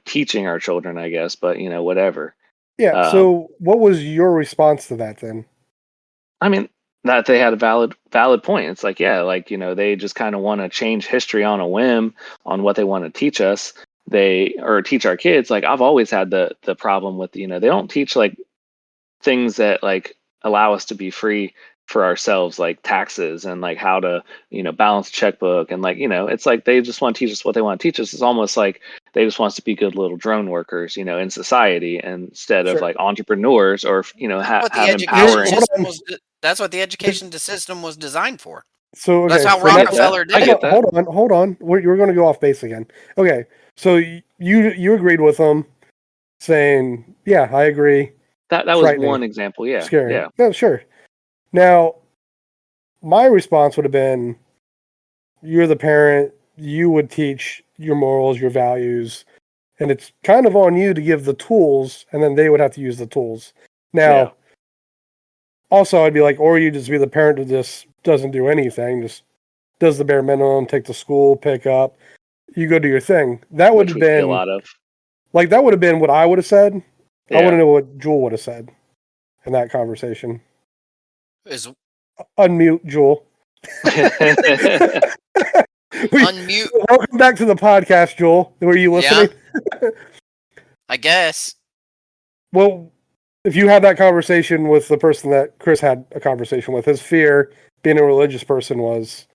teaching our children, I guess, but whatever. yeah. Um, So what was your response to that then? I mean, that they had a valid point. It's like, yeah, like, they just kind of want to change history on a whim on what they want to teach us. Or teach our kids. Like I've always had the problem with, they don't teach like things that like allow us to be free for ourselves, like taxes and like how to, balance a checkbook. And like, it's like they just want to teach us what they want to teach us. It's almost like they just want us to be good little drone workers, in society instead of Sure. like entrepreneurs or, That's what the have education empowering. system was. That's what the education system was designed for. So That's okay, how so I now get that. Rockefeller I did it. get that. hold on. You're going to go off base again. Okay, so you agreed with them, saying, "Yeah, I agree." That was Frightening, one example. Yeah. scary. Yeah. No, sure. Now, my response would have been, "You're the parent. You would teach your morals, your values, and it's kind of on you to give the tools, and then they would have to use the tools." Now, Yeah. also, I'd be like, or you just be the parent that just doesn't do anything, just does the bare minimum, take to school, pick up, you go do your thing. That would Which have we see a been lot of. like that would have been what I would have said. I want to Yeah. know what Jewel would have said in that conversation. Is Unmute Jewel. unmute. Welcome back to the podcast, Joel. Were you listening? Yeah, I guess. Well, if you had that conversation with the person that Chris had a conversation with, his fear being a religious person was,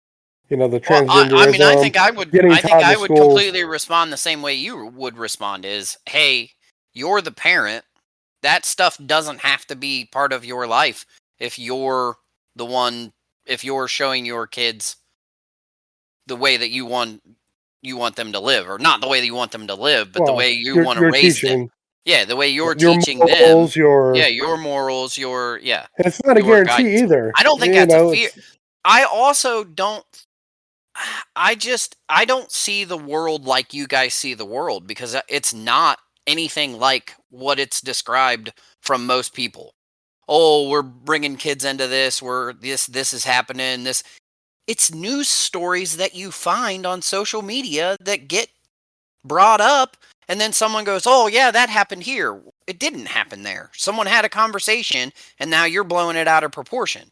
the Well, transgenderism, I think I would. getting I think taught in I the would schools. completely respond the same way you would respond. Is, hey, you're the parent. That stuff doesn't have to be part of your life if you're the one. If you're showing your kids the way that you want you want them to live, or not the way that you want them to live, but the Well, way you want to you're raise them. teaching Yeah, the way you're your teaching them. morals, your Yeah, your morals, and it's not a your guarantee guidance. either. I don't think You that's a know, fear. it's I also don't. I don't see the world like you guys see the world, because it's not anything like what it's described from most people. Oh, we're bringing kids into this. This is happening. It's news stories that you find on social media that get brought up, and then someone goes, "Oh yeah, that happened here." It didn't happen there. Someone had a conversation, and now you're blowing it out of proportion.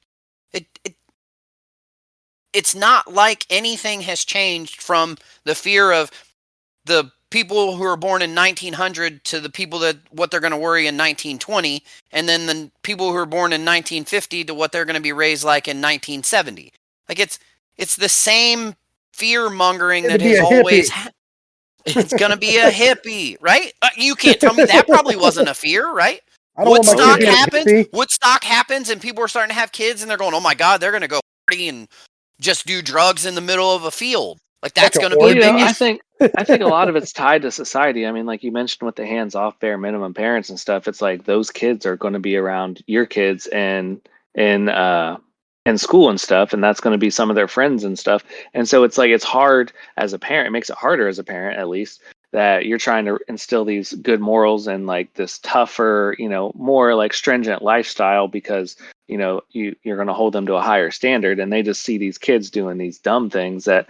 It's not like anything has changed from the fear of the people who are born in 1900 to the people that what they're going to worry in 1920, and then the people who are born in 1950 to what they're going to be raised like in 1970. Like it's the same fear mongering to that be has a always hippie. it's going to be a hippie, right? You can't tell me that probably wasn't a fear, right? I don't want my kid Oh, being a hippie. Woodstock happens and people are starting to have kids and they're going, "Oh my god, they're going to go party and just do drugs in the middle of a field." Like that's Bunch of going to be well, a you know, big I orgies. issue. think I think a lot of it's tied to society. I mean, like you mentioned with the hands-off bare minimum parents and stuff, it's like those kids are going to be around your kids and in in school and stuff, and that's going to be some of their friends and stuff. And so it's like it's hard as a parent. It makes it harder as a parent, at least, that you're trying to instill these good morals and like this tougher, more like stringent lifestyle because you're going to hold them to a higher standard, and they just see these kids doing these dumb things that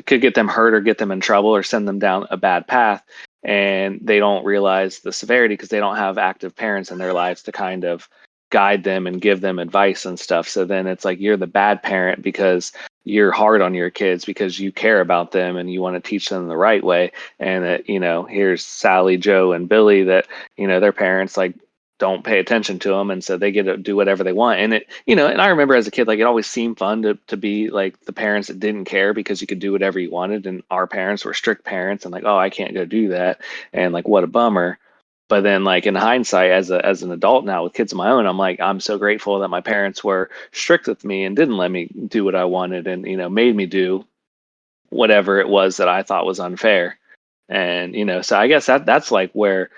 could get them hurt or get them in trouble or send them down a bad path, and they don't realize the severity because they don't have active parents in their lives to kind of guide them and give them advice and stuff. So then it's like you're the bad parent because you're hard on your kids because you care about them and you want to teach them the right way. And that here's Sally, Joe, and Billy that their parents like don't pay attention to them, and so they get to do whatever they want. And and I remember as a kid, like it always seemed fun to be like the parents that didn't care because you could do whatever you wanted, and our parents were strict parents and like, oh, I can't go do that, and like what a bummer. But then like in hindsight, as an adult now with kids of my own, I'm like, I'm so grateful that my parents were strict with me and didn't let me do what I wanted, and made me do whatever it was that I thought was unfair. And so I guess that's like where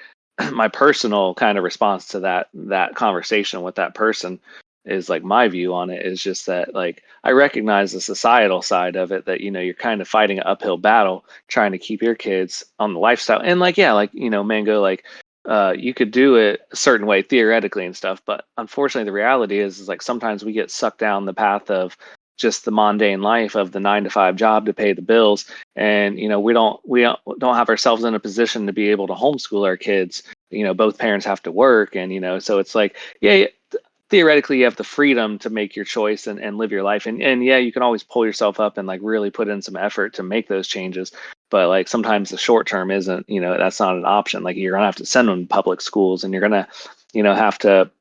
my personal kind of response to that conversation with that person is, like, my view on it is just that, like, I recognize the societal side of it, that you're kind of fighting an uphill battle trying to keep your kids on the lifestyle. And like, yeah, like, Mango, like, you could do it a certain way theoretically and stuff, but unfortunately the reality is like sometimes we get sucked down the path of just the mundane life of the 9 to 5 job to pay the bills. And we don't have ourselves in a position to be able to homeschool our kids. Both parents have to work, and so it's like, yeah, theoretically you have the freedom to make your choice and live your life, and yeah, you can always pull yourself up and like really put in some effort to make those changes. But like sometimes the short term isn't, that's not an option. Like you're gonna have to send them to public schools, and you're gonna have to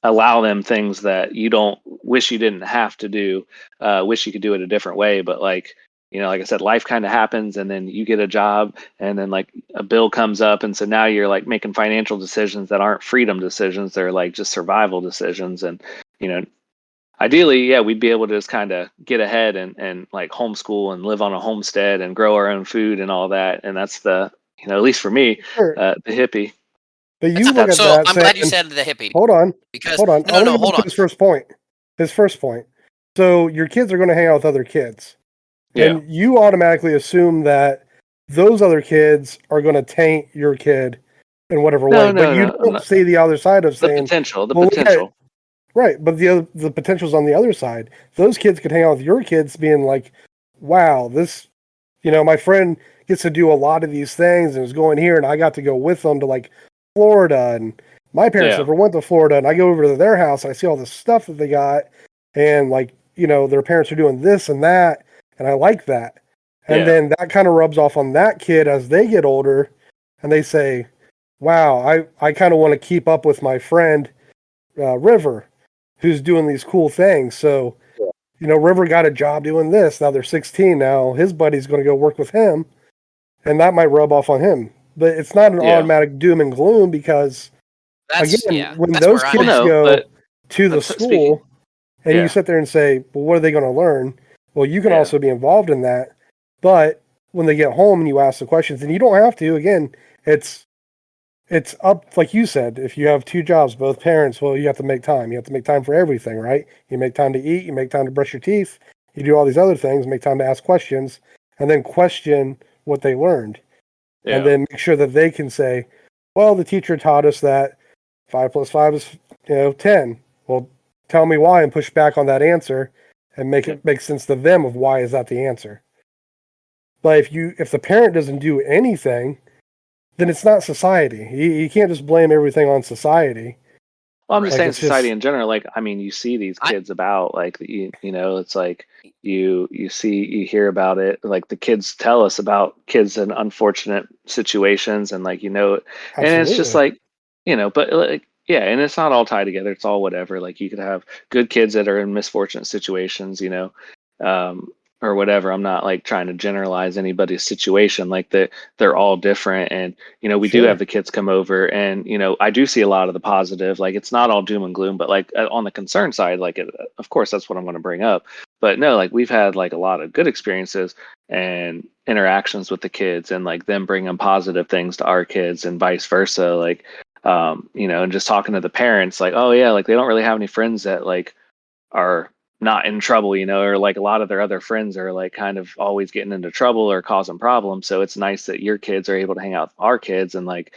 allow them things that you don't wish you didn't have to do, wish you could do it a different way. But like, like I said, life kind of happens, and then you get a job, and then like a bill comes up, and so now you're like making financial decisions that aren't freedom decisions, they're like just survival decisions. And you know ideally, yeah, we'd be able to just kind of get ahead and like homeschool and live on a homestead and grow our own food and all that. And that's the, at least for me, Sure. the hippie. But you look at So that I'm glad you saying, said the hippie, hold on, because hold on. I no, want to no, go back hold to on. his first point. His first point. So your kids are going to hang out with other kids. Yeah. And you automatically assume that those other kids are going to taint your kid in whatever way. No, But no, you no. don't see the other side of The saying, potential, the well, look at, potential. right. But the potential's on the other side. Those kids could hang out with your kids being like, wow, this, my friend gets to do a lot of these things and is going here, and I got to go with them to like Florida. And my parents Yeah. never went to Florida, and I go over to their house and I see all the stuff that they got, and like, their parents are doing this and that, and I like that. And Yeah. then that kind of rubs off on that kid as they get older, and they say, wow, I kind of want to keep up with my friend River, who's doing these cool things. So, River got a job doing this. Now they're 16 now. His buddy's going to go work with him, and that might rub off on him. But it's not an Yeah. automatic doom and gloom because, when That's those where I'm kids at. No, go to the but speaking, school and you yeah. sit there and say, well, what are they going to learn? Well, you can Yeah. also be involved in that. But when they get home and you ask the questions, and you don't have to. Again, it's up, like you said, if you have two jobs, both parents, well, you have to make time. You have to make time for everything, right? You make time to eat, you make time to brush your teeth, you do all these other things, make time to ask questions, and then question what they learned. Yeah. And then make sure that they can say, well, the teacher taught us that 5 plus 5 is 10. Well, tell me why, and push back on that answer and make it make sense to them of why is that the answer. But if the parent doesn't do anything, then it's not society. You can't just blame everything on society. Well, I'm just Like, saying it's society just in general. Like, I mean, you see these kids about, like, it's like you hear about it. Like, the kids tell us about kids in unfortunate situations, and like, and it's just absolutely. like, but like, yeah, and it's not all tied together. It's all whatever. Like, you could have good kids that are in misfortunate situations, um, or whatever. I'm not like trying to generalize anybody's situation. Like, they're all different, and we do have Sure. the kids come over, and I do see a lot of the positive. Like, it's not all doom and gloom, but like, on the concern side, like, of course that's what I'm going to bring up. But no, like, we've had like a lot of good experiences and interactions with the kids, and like them bringing positive things to our kids and vice versa. Like, and just talking to the parents, like, oh yeah, like they don't really have any friends that like are not in trouble, or like a lot of their other friends are like kind of always getting into trouble or causing problems. So it's nice that your kids are able to hang out with our kids and like,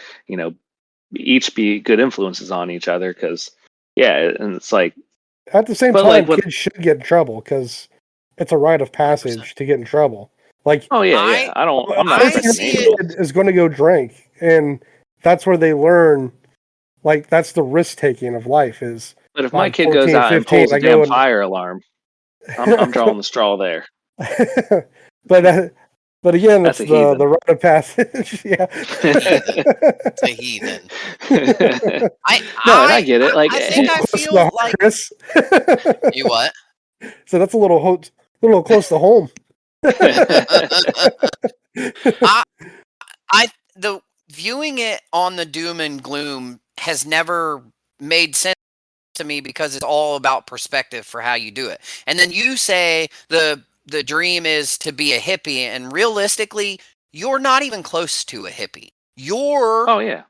each be good influences on each other. Cause yeah, and it's like, At the same but like time, what, kids should get in trouble because it's a rite of 100%. passage to get in trouble. Like, oh yeah, I yeah. I'm not I first saying thing see any, it. a kid is going to go drink, and that's where they learn. Like, that's the risk taking of life. Is but if my I'm kid goes 14, out and 15, pulls a I go damn and fire alarm, I'm drawing the straw there. but but again, That's it's a the heathen. rite of passage. Yeah. Heathen. It's a heathen. I No, and I I get it. Like, I It's a think little I close to the feel heart, like Chris. you what? So that's a little close to home. I I the viewing it on the doom and gloom has never made sense to me because it's all about perspective for how you do it. And then you say the dream is to be a hippie, and realistically, you're not even close to a hippie. You're oh yeah,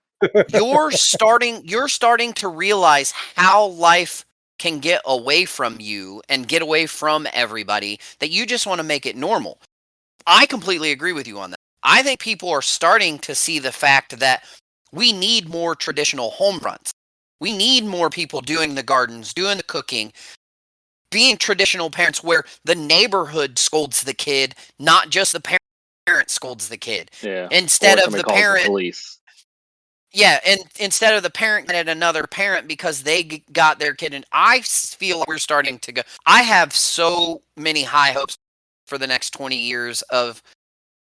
you're starting to realize how life can get away from you and get away from everybody, that you just want to make it normal. I completely agree with you on that. I think people are starting to see the fact that we need more traditional home fronts. We need more people doing the gardens, doing the cooking, being traditional parents where the neighborhood scolds the kid, not just the parent scolds the kid. yeah. Instead Or of somebody the calls the parent, police. yeah, and instead of the parent at another parent because they got their kid. And I feel like we're starting to go. I have so many high hopes for the next 20 years of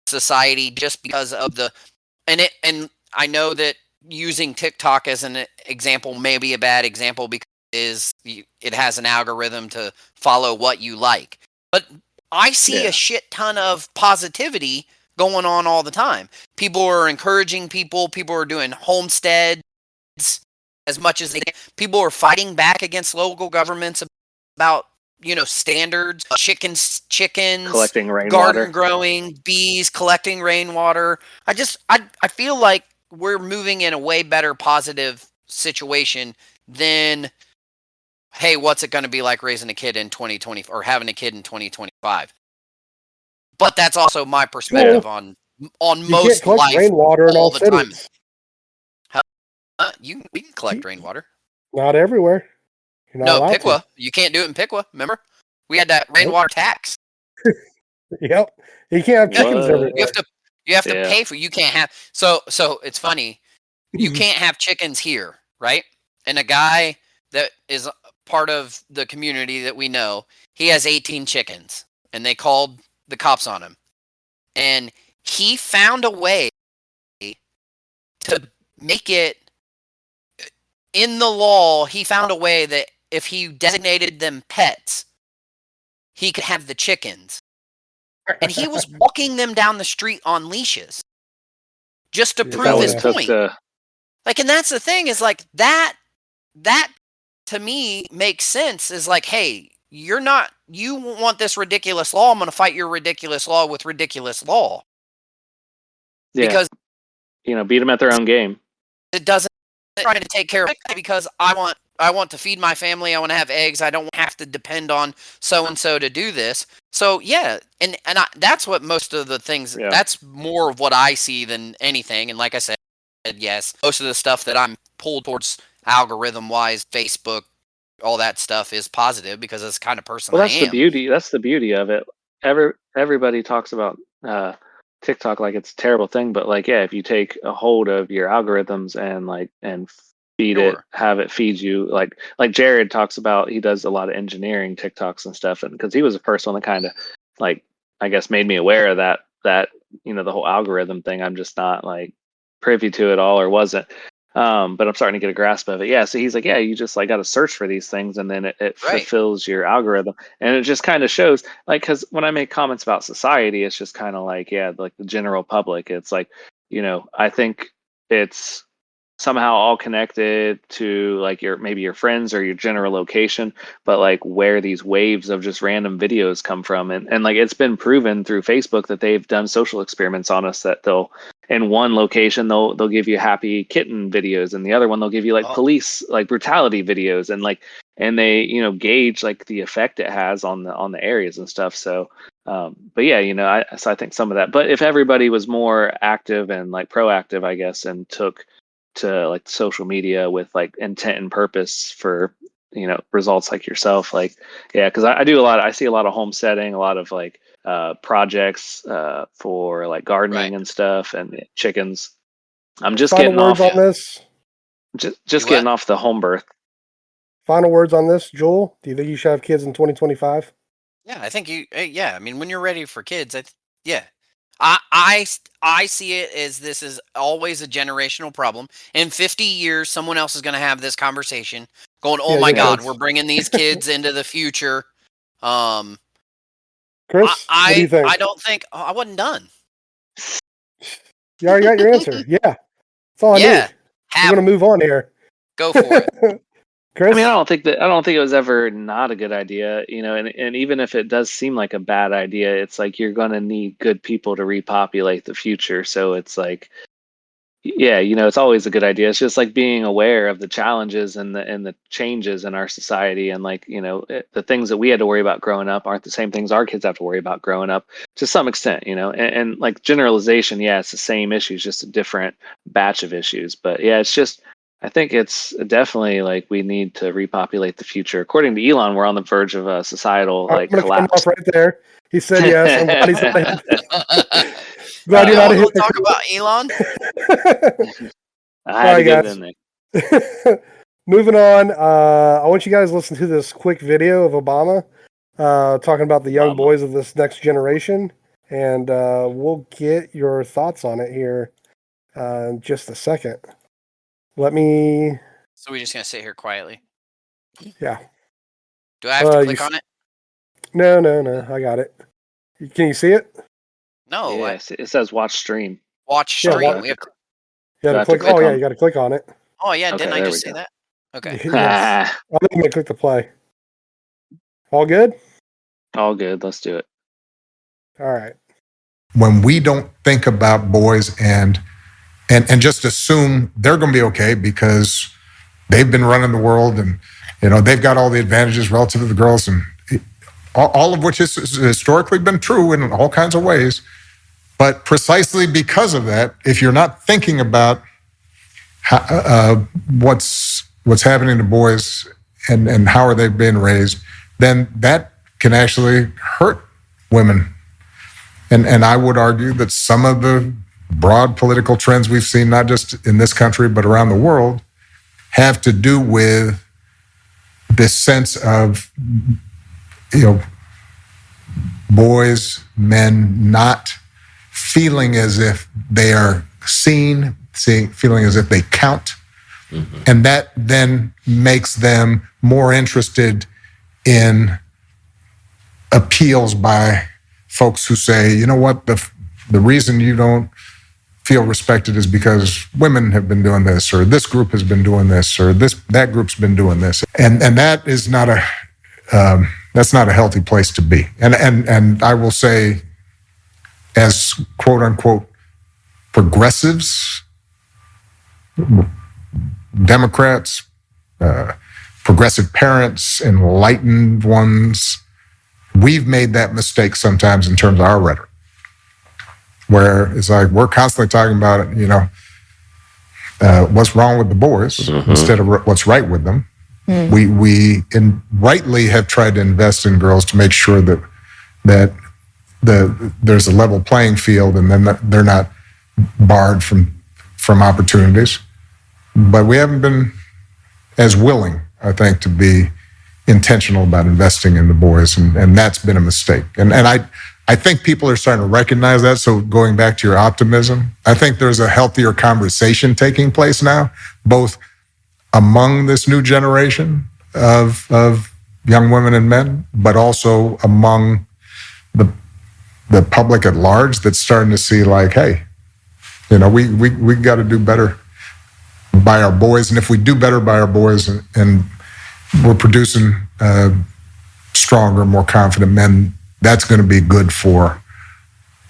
society just because of and I know that using TikTok as an example may be a bad example because it has an algorithm to follow what you like. But I see a Yeah, shit ton of positivity going on all the time. People are encouraging people. People are doing homesteads as much as they can. People are fighting back against local governments about standards, chickens, collecting garden rainwater. growing, bees, collecting rainwater. I feel like we're moving in a way better positive situation than, hey, what's it going to be like raising a kid in 2020 or having a kid in 2025? But that's also my Yeah. perspective Well, on you can't most collect life rainwater in all all the time. cities. We can collect rainwater. Not everywhere. You're not No, allowed to. Piqua. You can't do it in Piqua. Remember, we had that Nope. rainwater tax. Yep. You can't have Yeah, chickens What? you have everywhere. to you have to Yeah. pay for. You can't have. So it's funny. You can't have chickens here, right? And a guy that is part of the community that we know, he has 18 chickens, and they called the cops on him. And he found a way to make it in the law. He found a way that if he designated them pets, he could have the chickens. And he was walking them down the street on leashes just to Is that prove Hell what his it yeah. took point. to? Like, and that's the thing is like that to me makes sense is like, hey, you want this ridiculous law. I'm going to fight your ridiculous law with ridiculous law. Yeah. because Beat them at their own game. it doesn't trying to take care of it because I want to feed my family. I want to have eggs. I don't have to depend on so and so to do this. So yeah, and that's what most of the things. Yeah. That's more of what I see than anything. And like I said, yes, most of the stuff that I'm pulled towards algorithm wise, Facebook, all that stuff is positive because that's the kind of person Well, I that's the am. beauty. That's the beauty of it. Everybody talks about TikTok like it's a terrible thing, but like, yeah, if you take a hold of your algorithms and feed it, Sure. have it feed you, like Jared talks about, he does a lot of engineering TikToks and stuff, and because he was the first one that kind of like, I guess, made me aware of that the whole algorithm thing. I'm just not like privy to it all, or wasn't. But I'm starting to get a grasp of it. Yeah. So he's like, yeah, you just like got to search for these things, and then it Right. fulfills your algorithm, and it just kind of shows, like, because when I make comments about society, it's just kind of like, yeah, like the general public. It's like, I think it's somehow all connected to like maybe your friends or your general location, but like where these waves of just random videos come from, and like it's been proven through Facebook that they've done social experiments on us, that they'll, in one location, they'll give you happy kitten videos, and the other one they'll give you like Oh, police like brutality videos, and they gauge like the effect it has on the areas and stuff. So but yeah, I think some of that, but if everybody was more active and like proactive, I guess, and took to like social media with like intent and purpose for results, like yourself, like, yeah, because I see a lot of homesteading, a lot of like projects for like right. gardening and stuff, and chickens. I'm just Final getting words off on this. just You getting what? off the home birth. Final words on this, Joel. Do you think you should have kids in 2025? Yeah, I think you. Yeah, I mean, when you're ready for kids, yeah, I see it as this is always a generational problem. In 50 years, someone else is going to have this conversation, going, "Oh Yeah, my your Yeah. God, kids. we're bringing these kids into the future." Um, Chris, what do you I think? don't think I wasn't done. You already got your answer. Yeah, that's all I Yeah, need. We're have gonna them. move on here. Go for it. I mean, Chris, I don't think it was ever not a good idea, and even if it does seem like a bad idea, it's like you're gonna need good people to repopulate the future. So it's like, yeah, it's always a good idea. It's just like being aware of the challenges and the changes in our society, and like, the things that we had to worry about growing up aren't the same things our kids have to worry about growing up, to some extent, and like generalization, yeah, it's the same issues, just a different batch of issues. But yeah, it's just, I think it's definitely like we need to repopulate the future. According to Elon, we're on the verge of a societal I'm like gonna cut him collapse. off right there. He said yes. I'm glad he's not a glad you're Y'all not a want to talk hypocrite. about Elon? I All had right, to get it guys. in there. Moving on. I want you guys to listen to this quick video of Obama talking about the young Obama. boys of this next generation, and we'll get your thoughts on it here in just a second. Let me. So we're just gonna sit here quietly. Yeah. Do I have to You click on it? No. I got it. Can you see it? No. Yeah, it says watch stream. Watch Yeah, So do I stream. have We to, have to. You got do I to have to click. click Oh yeah, on? you got to click on it. Oh yeah, Okay, didn't I there just we say go. that? Okay. Yes. I think you may click the play. All good? All good. Let's do it. All right. When we don't think about boys and just assume they're going to be okay because they've been running the world and they've got all the advantages relative to the girls, and all of which has historically been true in all kinds of ways. But precisely because of that, if you're not thinking about what's happening to boys and how are they being raised, then that can actually hurt women. And I would argue that some of the broad political trends we've seen, not just in this country, but around the world, have to do with this sense of, boys, men not feeling as if they are seen, feeling as if they count. Mm-hmm. And that then makes them more interested in appeals by folks who say, you know what, the reason you don't feel respected is because women have been doing this, or this group has been doing this, or that group's been doing this, and that is not that's not a healthy place to be. And I will say, as quote unquote progressives, Democrats, progressive parents, enlightened ones, we've made that mistake sometimes in terms of our rhetoric, where it's like we're constantly talking about it, what's wrong with the boys instead of what's right with them. We rightly have tried to invest in girls to make sure that there's a level playing field, and then they're not barred from opportunities. But we haven't been as willing, I think, to be intentional about investing in the boys, and that's been a mistake. And I think people are starting to recognize that. So going back to your optimism, I think there's a healthier conversation taking place now, both among this new generation of young women and men, but also among the public at large, that's starting to see like, hey, we got to do better by our boys. And if we do better by our boys and we're producing stronger, more confident men, that's going to be good for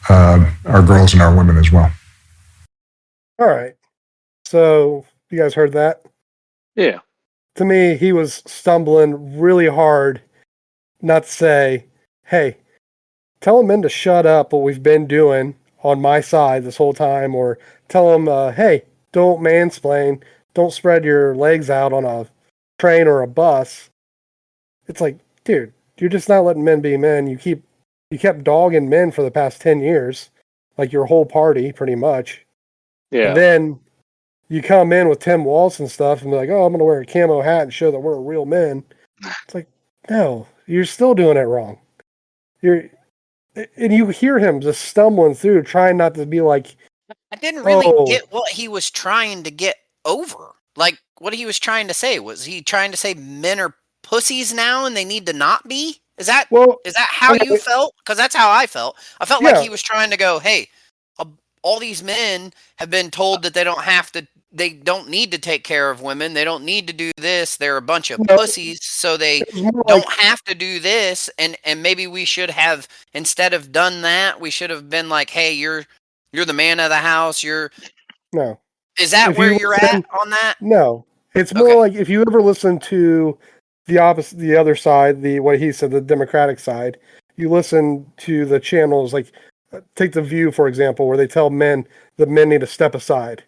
our girls and our women as well. All right. So you guys heard that? Yeah. To me, he was stumbling really hard not to say, hey, tell men to shut up what we've been doing on my side this whole time, or tell them, hey, don't mansplain, don't spread your legs out on a train or a bus. It's like, dude, you're just not letting men be men. You kept dogging men for the past 10 years, like your whole party, pretty much. Yeah. And then you come in with Tim Walz and stuff and be like, oh, I'm going to wear a camo hat and show that we're real men. It's like, no, you're still doing it wrong. And you hear him just stumbling through, trying not to be like, I didn't really get what he was trying to get over. Like, what he was trying to say. Was he trying to say men are pussies now and they need to not be? Is that how you felt? Because that's how I felt. I felt like he was trying to go, hey, all these men have been told that they don't need to take care of women. They don't need to do this. They're a bunch of pussies, so they don't have to do this. And maybe we should have, instead of done that, we should have been like, hey, you're the man of the house. No. Is that where you're at on that? No. It's more like if you ever listen to the other side, what he said, the Democratic side, you listen to the channels, like take The View, for example, where they tell men that men need to step aside.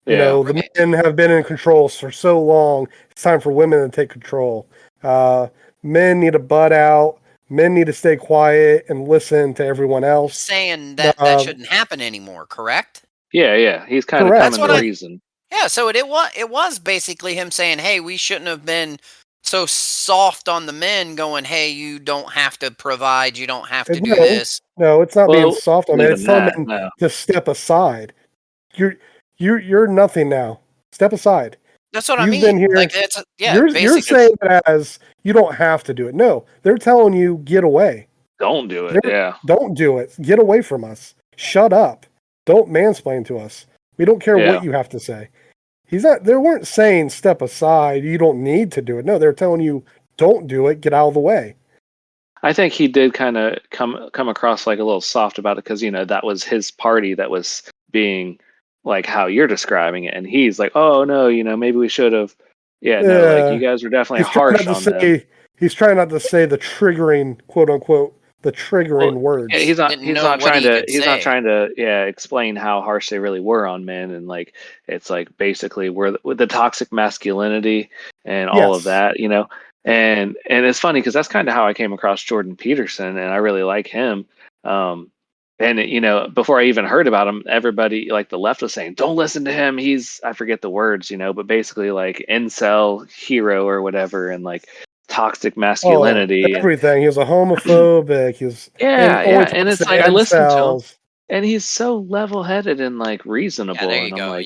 The men have been in control for so long. It's time for women to take control. Men need to butt out. Men need to stay quiet and listen to everyone else. Saying that shouldn't happen anymore, correct? Yeah. He's kind of coming to reason. Yeah, so it was basically him saying, hey, we shouldn't have been so soft on the men, going, hey, you don't have to provide, you don't have to do this. No, it's not being soft on men. It's telling men to step aside. You're nothing now. Step aside. That's what I mean. Been here. Like you're saying it as you don't have to do it. No, they're telling you get away. Don't do it. Don't do it. Get away from us. Shut up. Don't mansplain to us. We don't care what you have to say. They weren't saying step aside, you don't need to do it. No, they're telling you don't do it, get out of the way. I think he did kind of come across like a little soft about it because, that was his party that was being like how you're describing it. And he's like, oh, no, maybe we should have. Yeah, no, like you guys were definitely harsh on them. He's trying not to say the triggering, quote unquote, words. He's not trying to explain how harsh they really were on men, and like it's like basically we're with the toxic masculinity and all of that, and it's funny because that's kind of how I came across Jordan Peterson, and I really like him. And before I even heard about him, everybody like the left was saying, "Don't listen to him. I forget the words, but basically like incel hero or whatever, and like." Toxic masculinity, everything. He was a homophobic. He was and it's like I listened to him, and he's so level-headed and like reasonable. Yeah, there you go.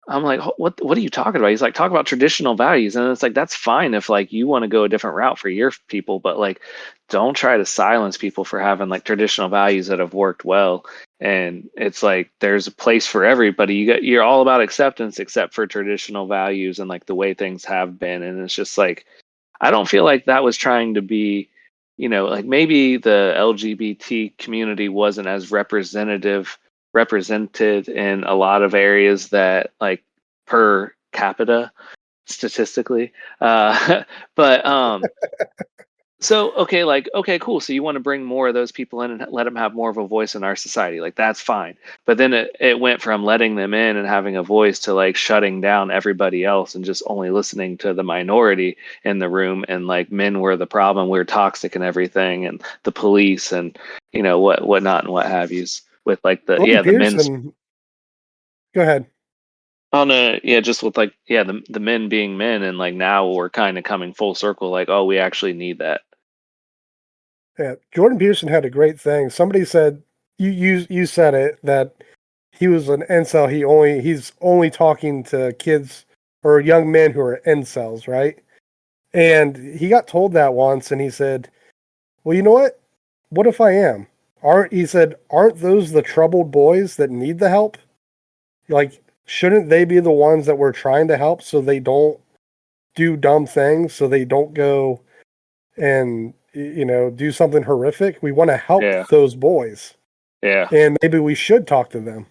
I'm like, what are you talking about? He's like, talk about traditional values, and it's like that's fine if like you want to go a different route for your people, but like, don't try to silence people for having like traditional values that have worked well. And it's like there's a place for everybody. You're all about acceptance, except for traditional values and like the way things have been, and it's just like. I don't feel like that was trying to be, like maybe the LGBT community wasn't as representative represented in a lot of areas that like per capita statistically. But so okay, like okay, cool. So you want to bring more of those people in and let them have more of a voice in our society, like that's fine. But then it went from letting them in and having a voice to like shutting down everybody else and just only listening to the minority in the room. And like men were the problem, we are toxic and everything, and the police and whatnot and what have yous with like Jordan the men's. Peterson. Go ahead. Oh no, yeah, just with like the men being men, and like now we're kind of coming full circle, like oh we actually need that. Yeah, Jordan Peterson had a great thing. Somebody said you said it that he was an incel. He's only talking to kids or young men who are incels, right? And he got told that once, and he said, "Well, you know what? What if I am? Aren't those the troubled boys that need the help? Like, shouldn't they be the ones that we're trying to help so they don't do dumb things, so they don't go and do something horrific? We want to help Yeah, those boys, yeah. and maybe we should talk to them."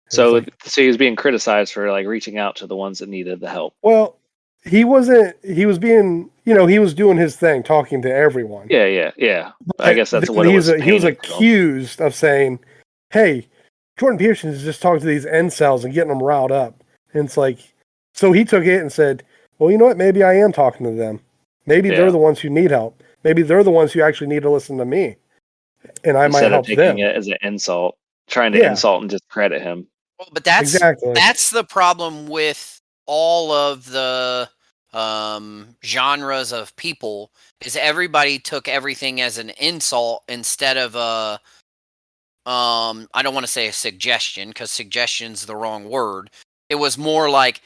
It's So like, so he was being criticized for like reaching out to the ones that needed the help. well, he wasn't. He was being, he was doing his thing, talking to everyone. Yeah, yeah, yeah. I But guess that's then what it was he was painted from. accused of saying, "Hey, Jordan Peterson is just talking to these incels and getting them riled up." And it's like, so he took it and said, "Well, you know what? Maybe I am talking to them. Maybe they're Yeah. the ones who need help. Maybe they're the ones who actually need to listen to me, and I might Instead of help taking them." it as an insult, trying to Yeah, insult and discredit him. Well, but that's exactly. that's the problem with all of the genres of people is everybody took everything as an insult instead of a I don't want to say a suggestion because suggestion's the wrong word. It was more like,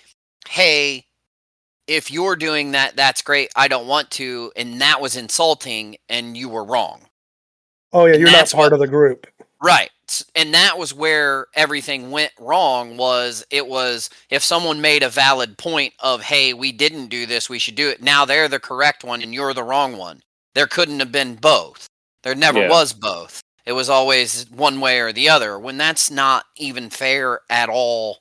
hey, if you're doing that, that's great. I don't want to, and that was insulting, and you were wrong. Oh yeah, And you're not that's what part of the group. Right. And that was where everything went wrong was if someone made a valid point of, hey, we didn't do this, we should do it. Now they're the correct one and you're the wrong one. There couldn't have been both. There never Yeah. was both. It was always one way or the other when that's not even fair at all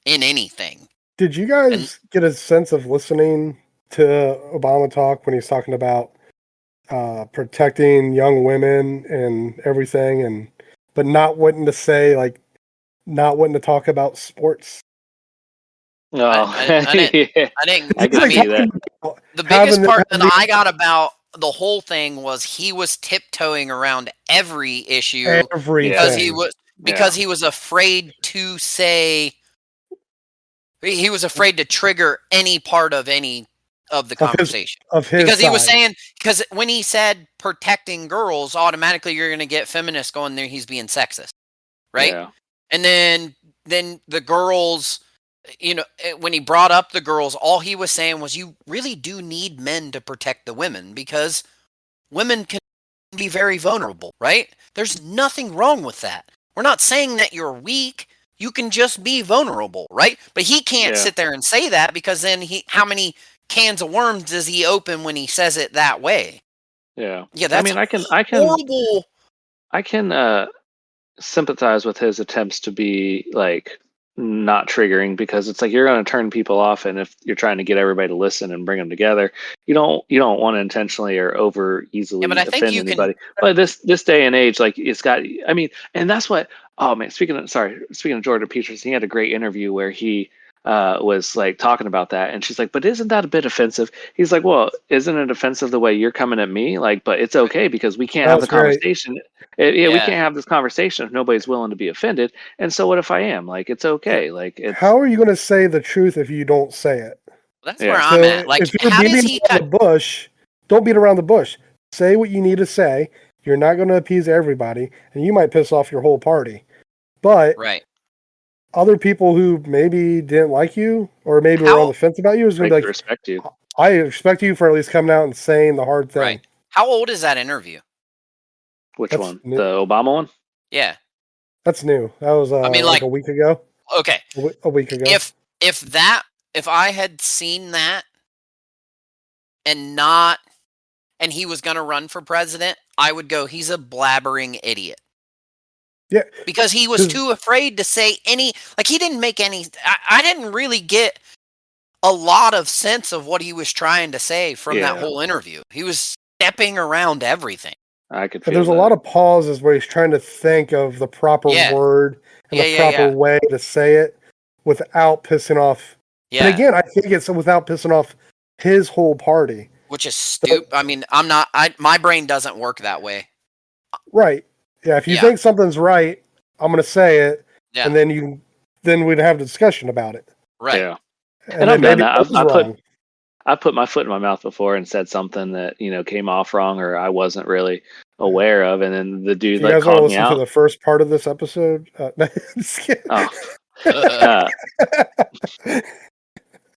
in anything. Did you And guys get a sense of listening to Obama talk when he's talking about protecting young women and everything, but not wanting to say, like, not wanting to talk about sports? Oh, I didn't yeah. I didn't I He's can I like see mean that. talking about the having biggest them part have that I got about the whole thing was he was tiptoeing around every issue because Yeah. he everything. was Yeah. afraid to say he was afraid to trigger any part of any of the of his conversation of his because he was side. saying because when he said protecting girls automatically you're going to get feminists going there he's being sexist, right? Yeah. And then the girls, when he brought up the girls, all he was saying was you really do need men to protect the women because women can be very vulnerable, right? There's nothing wrong with that. We're not saying that you're weak. You can just be vulnerable, right? But he can't Yeah. sit there and say that because then how many cans of worms does he open when he says it that way? Yeah. Yeah, I that's mean, horrible. I can sympathize with his attempts to be like not triggering, because it's like you're going to turn people off, and if you're trying to get everybody to listen and bring them together, you don't want to intentionally or over Yeah, but easily I think offend you can. anybody. But this day and age, like it's got, I mean, and that's what, oh man, speaking of Jordan Peterson, he had a great interview where he was like talking about that, and she's like, but isn't that a bit offensive? He's like, well, isn't it offensive the way you're coming at me? Like, but it's okay because we can't That have the was great. conversation. Yeah, we Yeah, can't have this conversation if nobody's willing to be offended. And so what if I am? Like, it's Yeah. okay. Like, it's How are you going to say the truth if you don't say it? that's where yeah, I'm So at. Like, if you're how does beating he? around the bush, don't beat around the bush. Say what you need to say. You're not going to appease everybody, and you might piss off your whole party. But Right. other people who maybe didn't like you or maybe were on How the fence about you is going break to to be like, respect you. I respect you for at least coming out and saying the hard Right. thing. How old is that interview? Which That's one? new. The Obama one? Yeah. That's new. That was I mean, like like, a week ago. okay, A week ago. if that if I had seen that and not and he was going to run for president, I would go, he's a blabbering idiot. Yeah, because he was too afraid to say any. Like he didn't make any. I didn't really get a lot of sense of what he was trying to say from that whole interview. He was stepping around everything. I could and feel there's a that. lot of pauses where he's trying to think of the proper Yeah. word and the proper way to say it without pissing off. Yeah. And again, I think it's without pissing off his whole party. Which is stupid. I mean, I'm not. My brain doesn't work that way. Right. Yeah. If you think something's right, I'm going to say it, Yeah. and then we'd have a discussion about it. Right. Yeah. And I've then done maybe that. wrong. I put my foot in my mouth before and said something that came off wrong or I wasn't really aware of, and then the If dude you guys want to called me listen to out. the first part of this episode, just kidding. Oh,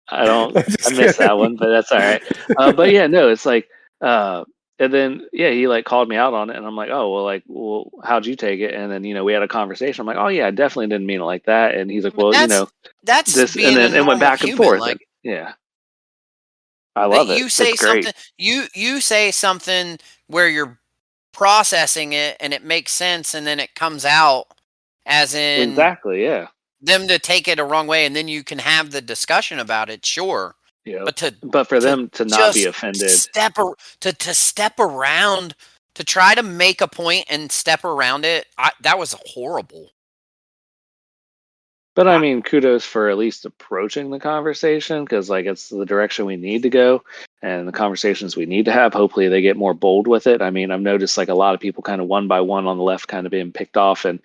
I don't. I missed that one, but that's all right. But yeah, no, it's like, and then he like called me out on it, and I'm like, oh well, how'd you take it? And then we had a conversation. I'm like, oh yeah, I definitely didn't mean it like that. And he's like, well, that's this, being and then a it went normal back and human. forth. Like, yeah, I love it. You say It's great. something. You say something where you're processing it and it makes sense, and then it comes out as in Exactly. Yeah. them to take it a wrong way, and then you can have the discussion about it. Sure. Yeah. But for them to not be offended, to step around, to try to make a point and step around it, that was horrible. But I mean, kudos for at least approaching the conversation, because like it's the direction we need to go and the conversations we need to have. Hopefully they get more bold with it. I mean, I've noticed like a lot of people kind of one by one on the left kind of being picked off, and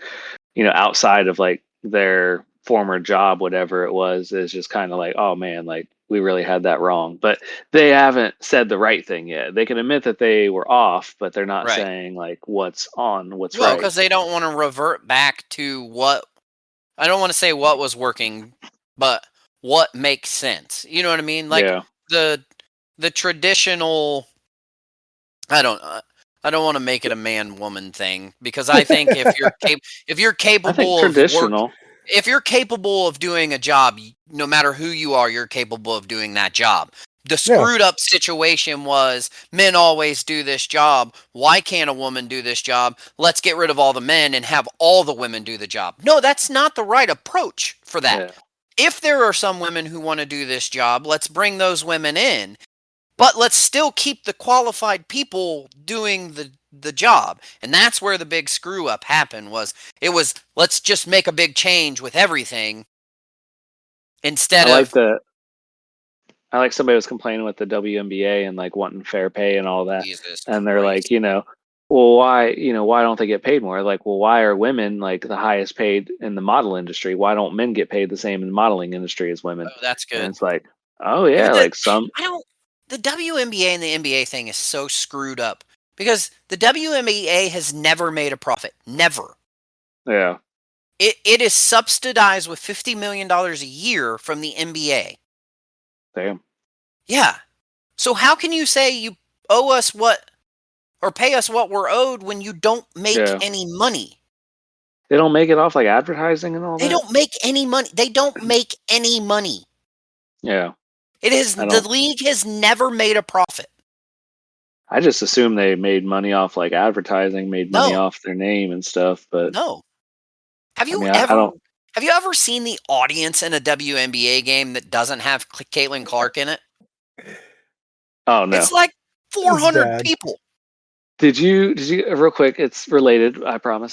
outside of like their former job, whatever it was, is just kind of like, oh man, like we really had that wrong. But they haven't said the right thing yet. They can admit that they were off, but they're not saying like what's right. Because they don't want to revert back to what, I don't want to say what was working, but what makes sense. You know what I mean? Like the traditional. I don't want to make it a man woman thing, because I think if you're capable of traditional. If you're capable of doing a job, no matter who you are, you're capable of doing that job. The screwed up situation was men always do this job. Why can't a woman do this job? Let's get rid of all the men and have all the women do the job. No, that's not the right approach for that. Yeah. If there are some women who want to do this job, let's bring those women in. But let's still keep the qualified people doing the job. And that's where the big screw up happened. Let's just make a big change with everything instead of. I like somebody was complaining with the WNBA and like wanting fair pay and all that. Jesus and they're Christ. like, well, why don't they get paid more? Like, well, why are women like the highest paid in the model industry? Why don't men get paid the same in the modeling industry as women? Oh, that's good. And it's like, oh yeah, like some. The WNBA and the NBA thing is so screwed up because the WNBA has never made a profit. Never. Yeah. It is subsidized with $50 million a year from the NBA. Damn. Yeah. So how can you say you owe us or pay us what we're owed when you don't make any money? They don't make it off like advertising and all that? They don't make any money. They don't make any money. Yeah. The league has never made a profit. I just assume they made money off like advertising, made money off their name and stuff, but no. Have you ever seen the audience in a WNBA game that doesn't have Caitlin Clark in it? Oh no. It's like 400 people. Did you real quick, it's related, I promise.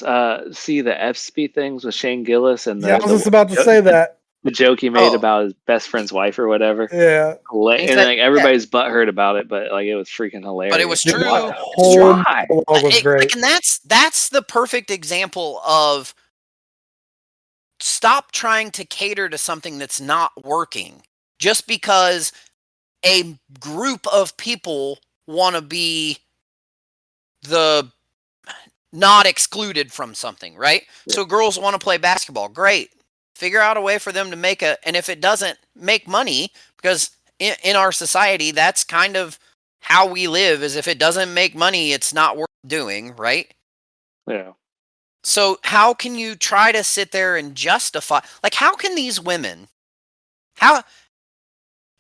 See the FSP things with Shane Gillis and I was just about to say that. The joke he made about his best friend's wife or whatever. Yeah. And like everybody's butthurt about it, but like it was freaking hilarious. But it was true. Was great. And that's the perfect example of stop trying to cater to something that's not working just because a group of people want to be the not excluded from something, right? Yeah. So girls want to play basketball. Great. Figure out a way for them to and if it doesn't make money, because in our society, that's kind of how we live, is if it doesn't make money, it's not worth doing, right? Yeah. So how can you try to sit there and justify, like, how can these women,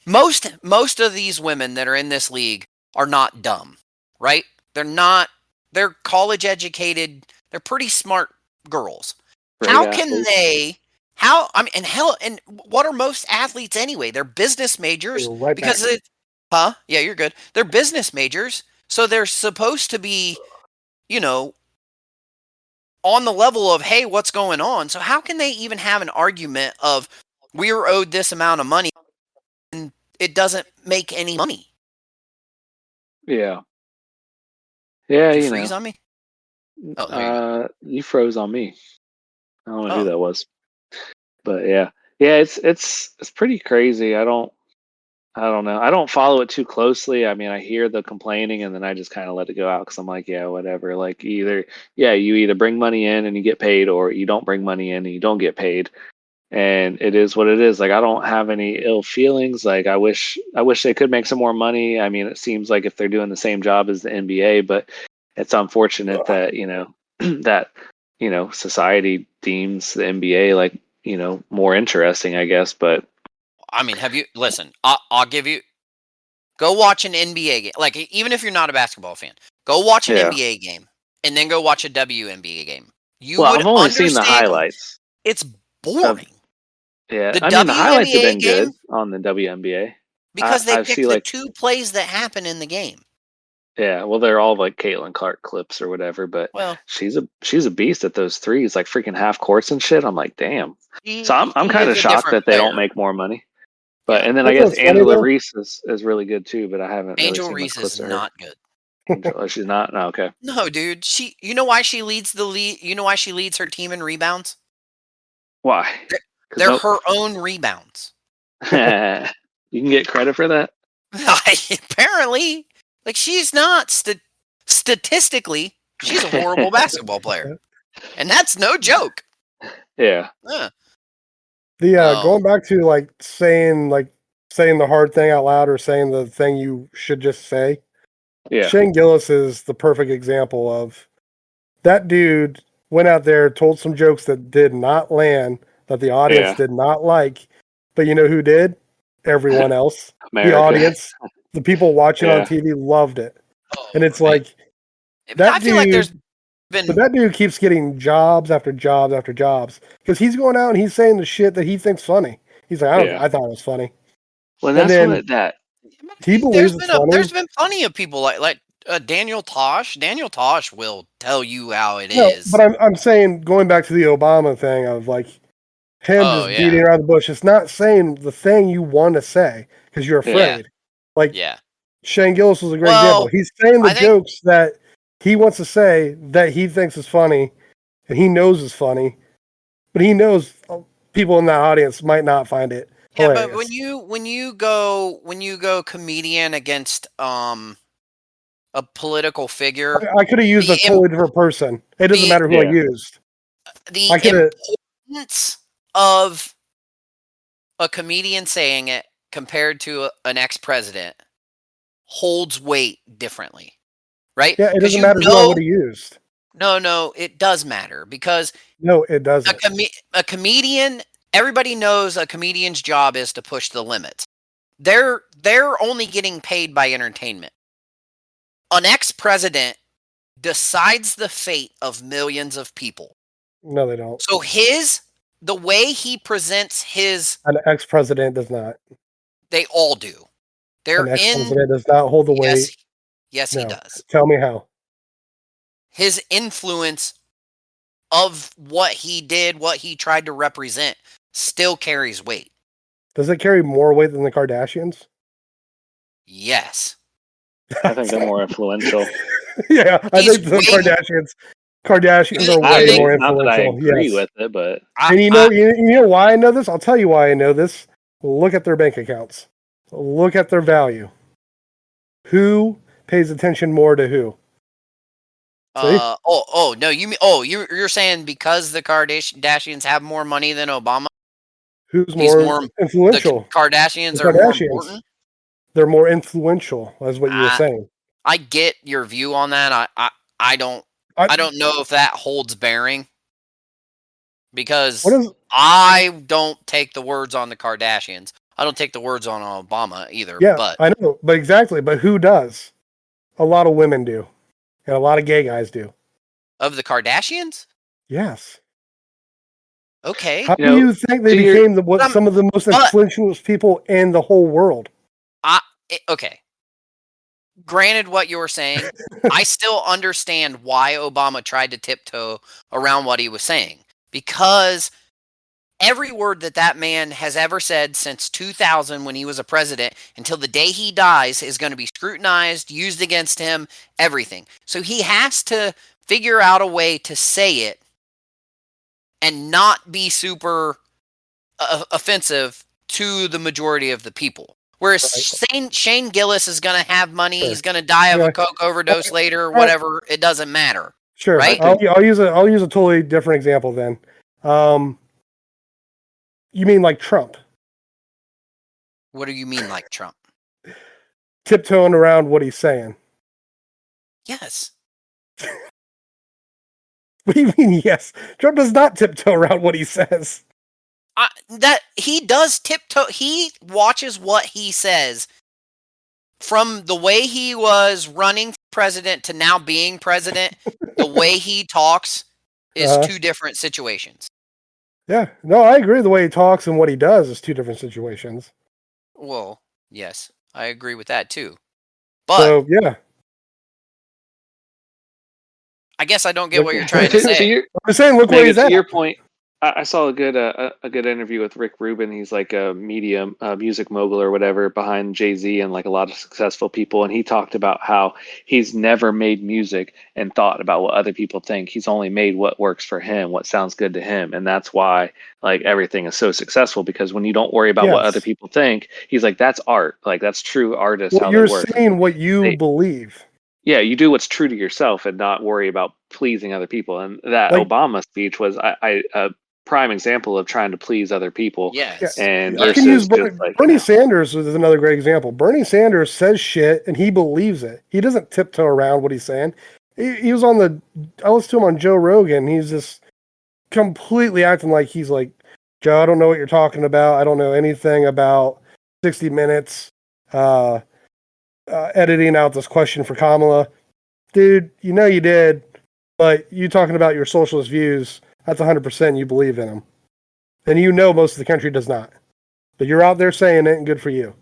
most of these women that are in this league are not dumb, right? They're college educated. They're pretty smart girls. Great How can athletes. they? How I mean, and hell, and what are most athletes anyway? They're business majors You're right because back. huh? Yeah, you're good. They're business majors, so they're supposed to be, you know, on the level of, hey, what's going on? So how can they even have an argument of we're owed this amount of money and it doesn't make any money? Yeah. Yeah, Did you you freeze know. on me? Oh, there you go. You froze on me. I don't know who Oh, that was. But yeah. Yeah, it's pretty crazy. I don't know. I don't follow it too closely. I mean, I hear the complaining and then I just kind of let it go out because I'm like, yeah, whatever. Like you either bring money in and you get paid, or you don't bring money in and you don't get paid. And it is what it is. Like I don't have any ill feelings. Like I wish they could make some more money. I mean, it seems like if they're doing the same job as the NBA, but it's unfortunate that, that, society deems the NBA like, more interesting, I guess. But I mean, have you listen? I'll give you. Go watch an NBA game. Like even if you're not a basketball fan, go watch an yeah. NBA game and then go watch a WNBA game. You Well, would I've only seen the understand. highlights It's of boring. yeah. The I mean, the highlights have WNBA been game good on the WNBA. because they I pick see the like two plays that happen in the game. yeah, well, they're all like Caitlin Clark clips or whatever, but Well, she's a beast at those threes, like freaking half courts and shit. I'm like, damn. So I'm she kind of is a shocked different that they don't player. make more money. But Yeah, and then I That's guess what's funny Angela though. Reese is really good too, but I haven't really Angel seen much Reese is clips of her. not good. Angel, oh, she's not. No, okay. No, dude. You know why she leads the lead? You know why she leads her team in rebounds? Why? They're, Because they're no, her own rebounds. you can get credit for that. Apparently, like she's not statistically, she's a horrible basketball player, and that's no joke. Yeah, Huh. The Oh, going back to saying the hard thing out loud or saying the thing you should just say. yeah, Shane Gillis is the perfect example of that dude went out there, told some jokes that did not land, that the audience yeah. did not like. But you know who did? Everyone else. The America. audience, the people watching on Yeah, TV loved it. And oh, it's like I that feel like there's dude, but been that dude keeps getting jobs after jobs after jobs because he's going out and he's saying the shit that he thinks funny. He's like, yeah. I thought it was funny. Well, And that's then what that. he believes it's funny. there's been plenty of people like Daniel Tosh. Daniel Tosh will tell you how it No, but is. I'm saying going back to the Obama thing of like him Oh just beating yeah, around the bush. It's not saying the thing you want to say because you're Yeah, afraid. Like yeah. Shane Gillis was a great example. Well, He's saying the I think jokes that he wants to say that he thinks is funny and he knows is funny, but he knows people in that audience might not find it yeah, but hilarious. when you go comedian against a political figure, I could have used the a totally different person. It doesn't the matter who I yeah, used. the I could have. importance of a comedian saying it compared to an ex-president holds weight differently, right? Yeah, it Because doesn't matter who I would have used. no, it does matter because No, it a doesn't. a comedian, everybody knows a comedian's job is to push the limits. They're only getting paid by entertainment. An ex-president decides the fate of millions of people. No, they don't. So the way he presents his, An ex-president does not. they all do. An They're in, ex-president does not hold the yes, weight. yes, he No. does. Tell me how. His influence of what he did, what he tried to represent, still carries weight. Does it carry more weight than the Kardashians? Yes. I think they're more influential. Yeah, I He's think the way more. Kardashians are You I way think? more mean, not that I influential. agree Yes. with it, but And you know why I know this? I'll tell you why I know this. Look at their bank accounts. Look at their value. Who pays attention more to who? See? No, you're saying because the Kardashians have more money than Obama, Who's he's more more, the influential? Kardashians The are more Kardashians. important? They're more influential, is what you were I saying. I get your view on that. I don't I, I don't know if that holds bearing what because is I don't take the words on the Kardashians. I don't take the words on Obama either, yeah, but I know, but exactly, but who does? A lot of women do. And a lot of gay guys do. of the Kardashians? Yes. Okay. How do you think they became some of the most influential people in the whole world? Okay. Granted what you were saying, I still understand why Obama tried to tiptoe around what he was saying. Because every word that man has ever said since 2000 when he was a president until the day he dies is going to be scrutinized, used against him, everything. So he has to figure out a way to say it and not be super offensive to the majority of the people. Whereas Shane Gillis is going to have money, he's going to die of a coke overdose later or whatever. It doesn't matter. Sure. Right? I'll use a totally different example then. You mean like Trump? What do you mean like Trump? Tiptoeing around what he's saying. Yes. What do you mean, yes? Trump does not tiptoe around what he says. That he does tiptoe. He watches what he says. From the way he was running president to now being president, the way he talks is two different situations. Yeah. No, I agree. The way he talks and what he does is two different situations. Well, yes, I agree with that too. But so, yeah. I guess I don't get what you're trying to say. I'm saying, look where he's at. To your point, I saw a good interview with Rick Rubin. He's like a music mogul or whatever behind Jay-Z and like a lot of successful people. And he talked about how he's never made music and thought about what other people think. He's only made what works for him, what sounds good to him. And that's why like everything is so successful, because when you don't worry about what other people think, he's like, that's art. Like that's true artists. Well, you're saying what you believe. Yeah, you do what's true to yourself and not worry about pleasing other people. And that Obama speech was a prime example of trying to please other people. Yes. And I can use Bernie Sanders is another great example. Bernie Sanders says shit and he believes it. He doesn't tiptoe around what he's saying. He was I listened to him on Joe Rogan. He's just completely acting like he's like, Joe, I don't know what you're talking about. I don't know anything about 60 Minutes. Editing out this question for Kamala. Dude, you know you did, but you talking about your socialist views, that's 100% you believe in them. And you know most of the country does not. But you're out there saying it, and good for you.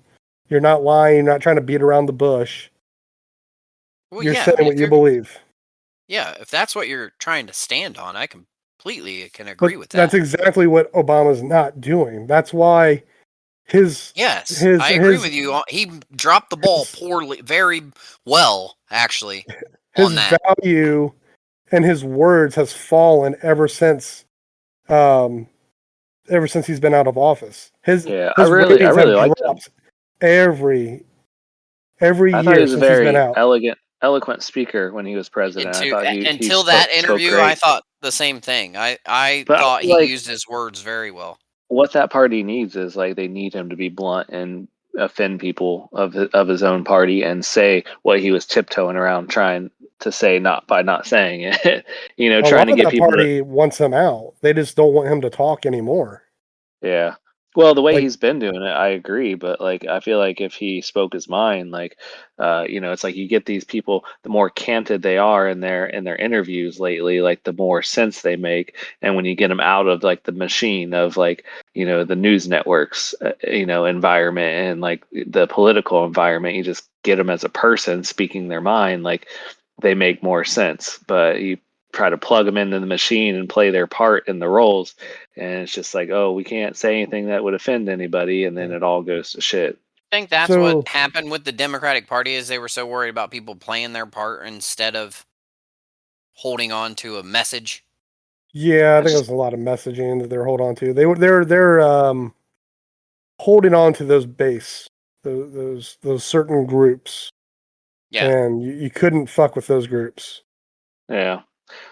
You're not lying, you're not trying to beat around the bush. Well, you're saying what you believe. Yeah, if that's what you're trying to stand on, I completely can agree with that. That's exactly what Obama's not doing. That's why I agree with you. He dropped the ball poorly, very well, actually. His value and his words has fallen ever since he's been out of office. His I really liked him. Every year he was a very eloquent speaker when he was president. Until that interview, I thought the same thing. I thought he used his words very well. What that party needs is like they need him to be blunt and offend people of his own party and say what he was tiptoeing around trying to say, not by not saying it. Trying to get people. Party wants him out. They just don't want him to talk anymore. Yeah. Well, the way he's been doing it, I agree. But like, I feel like if he spoke his mind, like, it's like you get these people, the more canted they are in their interviews lately, like the more sense they make. And when you get them out of like the machine of like, the news networks, environment and like the political environment, you just get them as a person speaking their mind, like they make more sense. But you try to plug them into the machine and play their part in the roles, and it's just like, oh, we can't say anything that would offend anybody, and then it all goes to shit. I think that's what happened with the Democratic Party, is they were so worried about people playing their part instead of holding on to a message. Yeah, I think there's a lot of messaging that they're holding on to. They're holding on to those certain groups. Yeah. And you couldn't fuck with those groups. Yeah.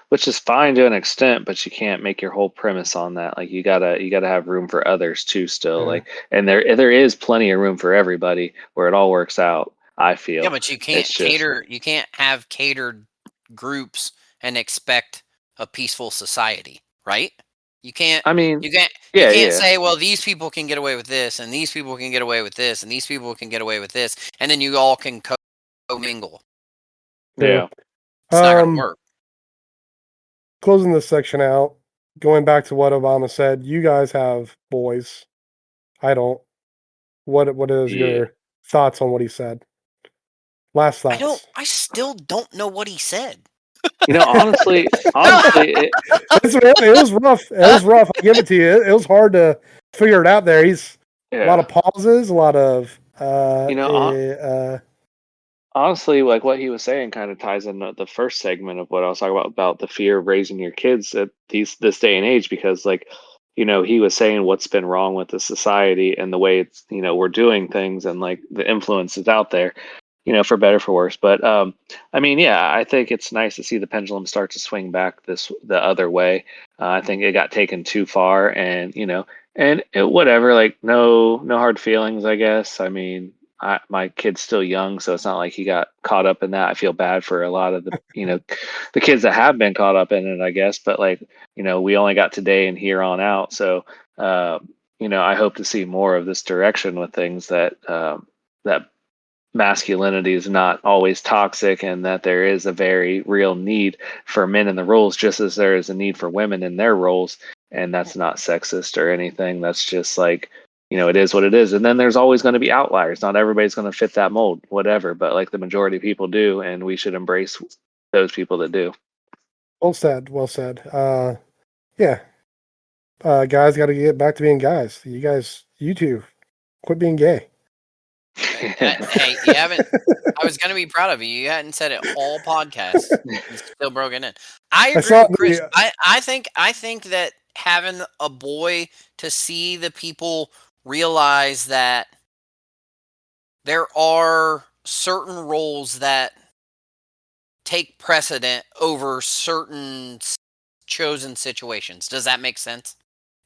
Which is fine to an extent, but you can't make your whole premise on that. Like you gotta have room for others too still. Yeah. Like, and there is plenty of room for everybody where it all works out, I feel. Yeah, but you can't you can't have catered groups and expect a peaceful society, right? You can't. I mean, you can't say, well, these people can get away with this, and these people can get away with this, and these people can get away with this, and then you all can commingle. Yeah, it's not gonna work. closing this section out, going back to what Obama said, you guys have boys. I don't. What is Yeah. your thoughts on what he said? Last thoughts. I still don't know what he said. Honestly, it, It was rough. It was rough. I give it to you. It was hard to figure it out there. He's a lot yeah. of pauses, a lot of Honestly, like what he was saying kind of ties in the first segment of what I was talking about the fear of raising your kids at this day and age, because like, he was saying what's been wrong with the society and the way it's, we're doing things and like the influence is out there, for better for worse. But I mean, yeah, I think it's nice to see the pendulum start to swing back the other way. I think it got taken too far, and whatever, like no hard feelings, I guess. I mean, my kid's still young, so it's not like he got caught up in that. I feel bad for a lot of the the kids that have been caught up in it, I guess. But like, we only got today and here on out, so I hope to see more of this direction with things that that masculinity is not always toxic, and that there is a very real need for men in the roles, just as there is a need for women in their roles. And that's not sexist or anything. That's just like, it is what it is. And then there's always going to be outliers. Not everybody's going to fit that mold, whatever. But like the majority of people do, and we should embrace those people that do. well said. Well said. Yeah. Guys got to get back to being guys. You two, quit being gay. Hey, you haven't. I was gonna be proud of you. You hadn't said it all podcast. You still broke it in. I agree with Chris. I think that having a boy, to see the people realize that there are certain roles that take precedent over certain chosen situations. Does that make sense?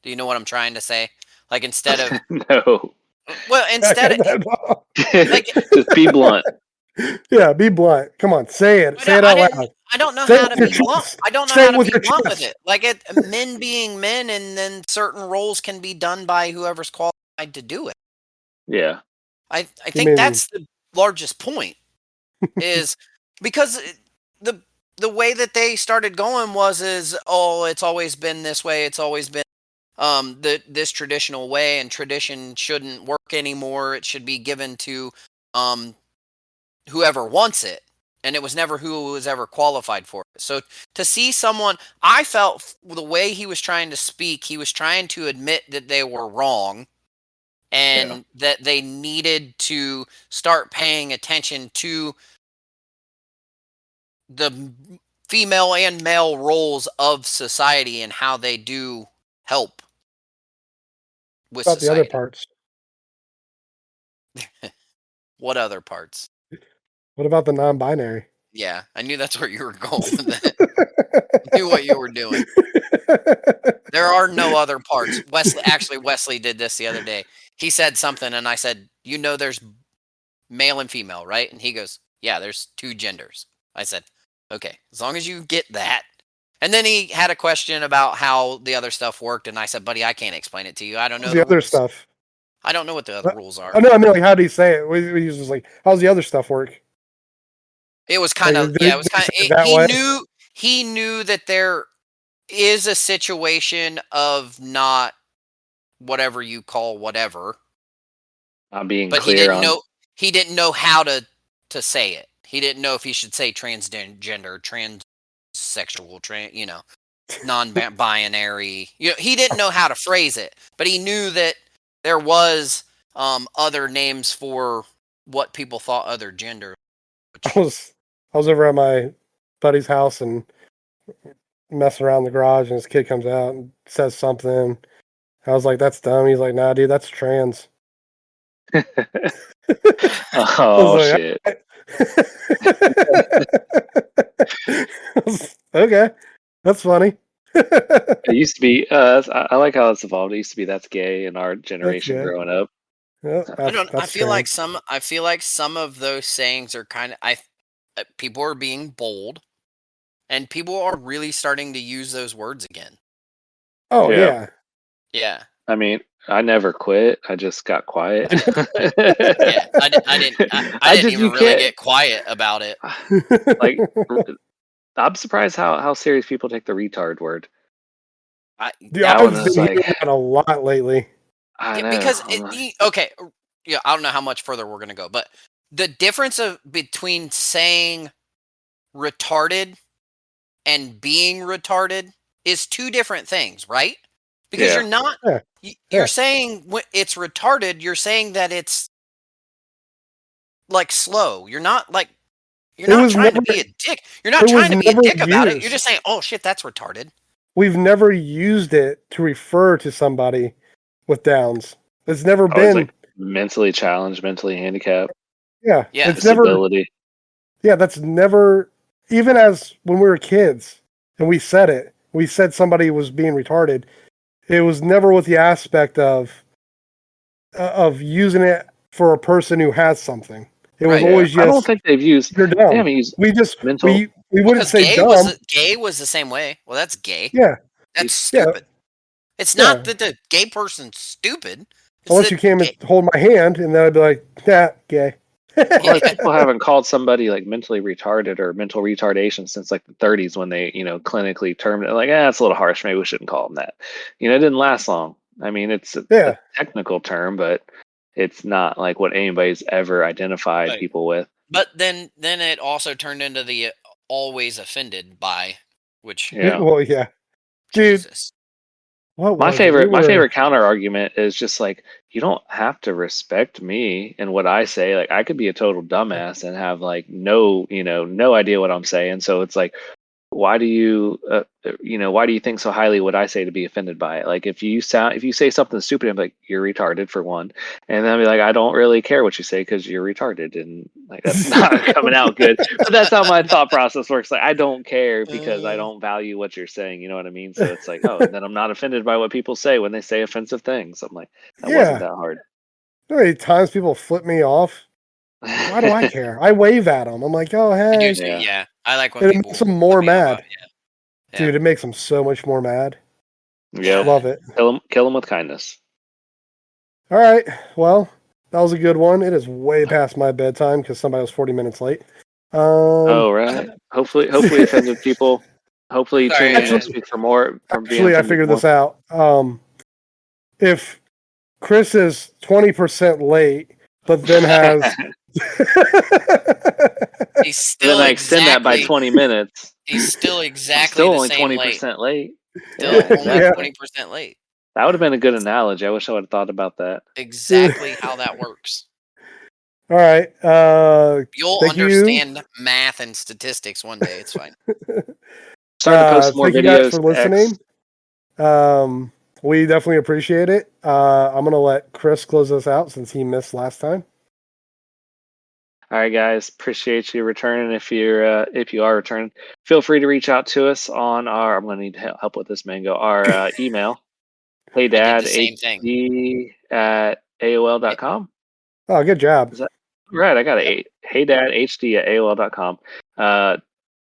Do you know what I'm trying to say? Like, instead of No. well, instead of like, just be blunt. Yeah, be blunt. Come on, say it. Say it out loud. I don't know Say how it to with be your blunt. chest. I don't know Say how it to with be your blunt with chest. it. Like, men being men, and then certain roles can be done by whoever's qualified to do it. Yeah. I think that's the largest point, is because the way that they started going is, oh, it's always been this way. It's always been this traditional way, and tradition shouldn't work anymore. It should be given to whoever wants it, and it was never who was ever qualified for it. So to see someone, I felt the way he was trying to speak, he was trying to admit that they were wrong, and that they needed to start paying attention to the female and male roles of society and how they do help with About the other society. parts. What other parts? What about the non-binary? Yeah, I knew that's where you were going with it. I knew what you were doing. There are no other parts. Wesley did this the other day. He said something, and I said, there's male and female, right? And he goes, yeah, there's two genders. I said, okay, as long as you get that. And then he had a question about how the other stuff worked, and I said, buddy, I can't explain it to you. I don't know the other rules. stuff. I don't know what the other rules are. I know. I mean, like, how do you say it? He was just like, "How's the other stuff work?" It was kind of, Like, it was kind of. He knew that there is a situation of not whatever you call whatever. I'm being but clear he didn't know how to say it. He didn't know if he should say transgender, transsexual, non-binary. He didn't know how to phrase it, but he knew that there was other names for what people thought other gender. I was over at my buddy's house and messing around in the garage, and his kid comes out and says something. I was like, "That's dumb." He's like, "Nah, dude, that's trans." Oh, shit. Okay, that's funny. It used to be. I like how it's evolved. It used to be that's gay in our generation growing up. Yeah, I feel like some of those sayings are kind of people are being bold, and people are really starting to use those words again. Oh yeah. Yeah. I mean, I never quit. I just got quiet. Yeah, I didn't even really get quiet about it. Like, I'm surprised how serious people take the retard word. Dude, That I've one been is like, hearing that a lot lately. I Yeah, know. because I'm like, okay, yeah, I don't know how much further we're gonna go, but the difference between saying retarded and being retarded is two different things, right? Because Yeah. you're not Yeah. you're Yeah. saying it's retarded, you're saying that it's like slow. You're not like you're It not was trying to never. be a dick. You're not It trying was to be a never dick about it. You're used. just saying, "Oh shit, that's retarded." We've never used it to refer to somebody with Downs. It's never Always like been. mentally challenged, mentally handicapped, Yeah. Yeah. It's never. disability. Yeah. That's never. Even as when we were kids and we said it, we said somebody was being retarded. It was never with the aspect of using it for a person who has something. It was Right. Yeah. always I don't just think they've used. you're They dumb. haven't used We just mental. we wouldn't Because say dumb. gay was the same way. Well, that's gay. Yeah. That's Yeah. stupid. It's Yeah. not that the gay person's stupid. It's Unless that you came gay, and hold my hand, and then I'd be like, "Nah, gay." Well, like people haven't called somebody like mentally retarded or mental retardation since like the 30s when they, clinically termed it like, it's a little harsh. Maybe we shouldn't call them that. It didn't last long. I mean, it's a Yeah. technical term, but it's not like what anybody's ever identified Right. people with. But then it also turned into the always offended by, which Yeah. Well, yeah, dude. Jesus. What My was it? We favorite, my were. favorite counter argument is just like you don't have to respect me and what I say. Like I could be a total dumbass and have like no idea what I'm saying. So it's like, why do you think so highly what I say to be offended by it? Like if you say something stupid, I'm like, you're retarded for one, and then I'll be like, I don't really care what you say because you're retarded, and like that's not coming out good. But that's how my thought process works. Like I don't care because I don't value what you're saying. You know what I mean? So it's like, oh, and then I'm not offended by what people say when they say offensive things. I'm like, that wasn't Yeah. that hard. How many times people flip me off? Why do I care? I wave at them. I'm like, "Oh, I do hey," too. Yeah. Yeah. I like when and it people makes them flip more me off. mad, Yeah. dude. It makes them so much more mad. Yep. Love it. Kill them with kindness. All right. Well, that was a good one. It is way past my bedtime because somebody was 40 minutes late. Oh right. Hopefully offended people. Hopefully you tune in Sorry. next week for more from being Actually, I offended figured more. this out. If Chris is 20% late, but then has He's Then still I extend that by exactly 20 minutes. he's still I'm exactly still the only same late. 20% late. Still Yeah, only Yeah. exactly. 20% late. That would have been a good analogy. I wish I would have thought about that. Exactly how that works. All right. You'll Thank you. understand math and statistics one day. It's fine. Starting to post some more Thank you guys videos for to X. listening. We definitely appreciate it. I'm gonna let Chris close us out since he missed last time. All right, guys. Appreciate you returning. If you are returning, feel free to reach out to us on our. I'm going to need help with this, Mango. Our email. Hey I did Dad the same thing. hd@aol.com. Oh, good job. Is that right? I got a heydadhd@aol.com.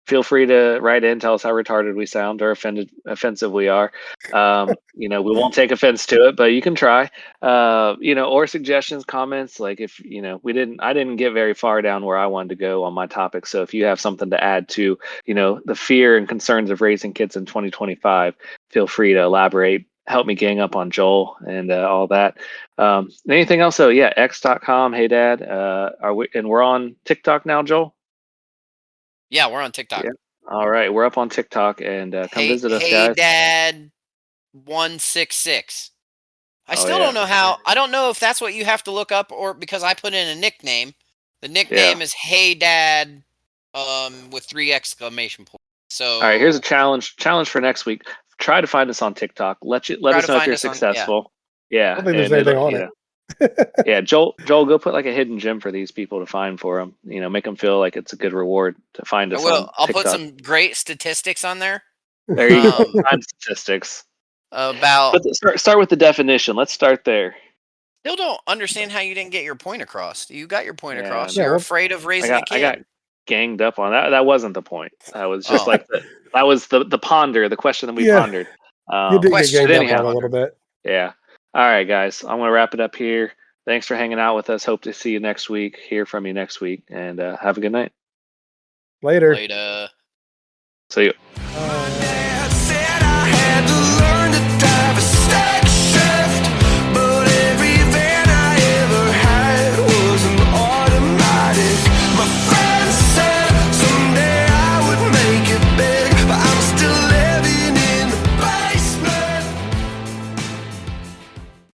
Feel free to write in, tell us how retarded we sound or offensive we are. We won't take offense to it, but you can try. Or suggestions, comments. Like if I didn't get very far down where I wanted to go on my topic. So if you have something to add to, the fear and concerns of raising kids in 2025, feel free to elaborate. Help me gang up on Joel and all that. Anything else? So yeah, x.com. Hey Dad. We're on TikTok now, Joel? Yeah, we're on TikTok. Yeah. All right. We're up on TikTok and come visit us, Hey guys. Dad 166. I Oh, still yeah. don't know how. I don't know if that's what you have to look up or because I put in a nickname. The nickname is Hey Dad with 3 exclamation points. So All right, here's a challenge for next week. Try to find us on TikTok. Let try us to know if find you're us on successful. I Yeah, don't think there's and anything it'll, on it. yeah, Joel, go put like a hidden gem for these people to find for them. Make them feel like it's a good reward to find I us will. on I'll put TikTok. some great statistics on there. There you go. Um Find statistics. about But start with the definition. Let's start there. still don't understand how you didn't get your point across. You got your point Yeah, across. Yeah, You're well, afraid of I raising a got kid. ganged up on that. That wasn't the point. That was just Oh, like that was the ponder, the question that we Yeah. pondered. you did get question ganged but up anyhow, on a little bit. yeah. All right, guys. I'm gonna wrap it up here. Thanks for hanging out with us. Hope to see you next week. Hear from you next week, and have a good night. Later. later. See you. Bye.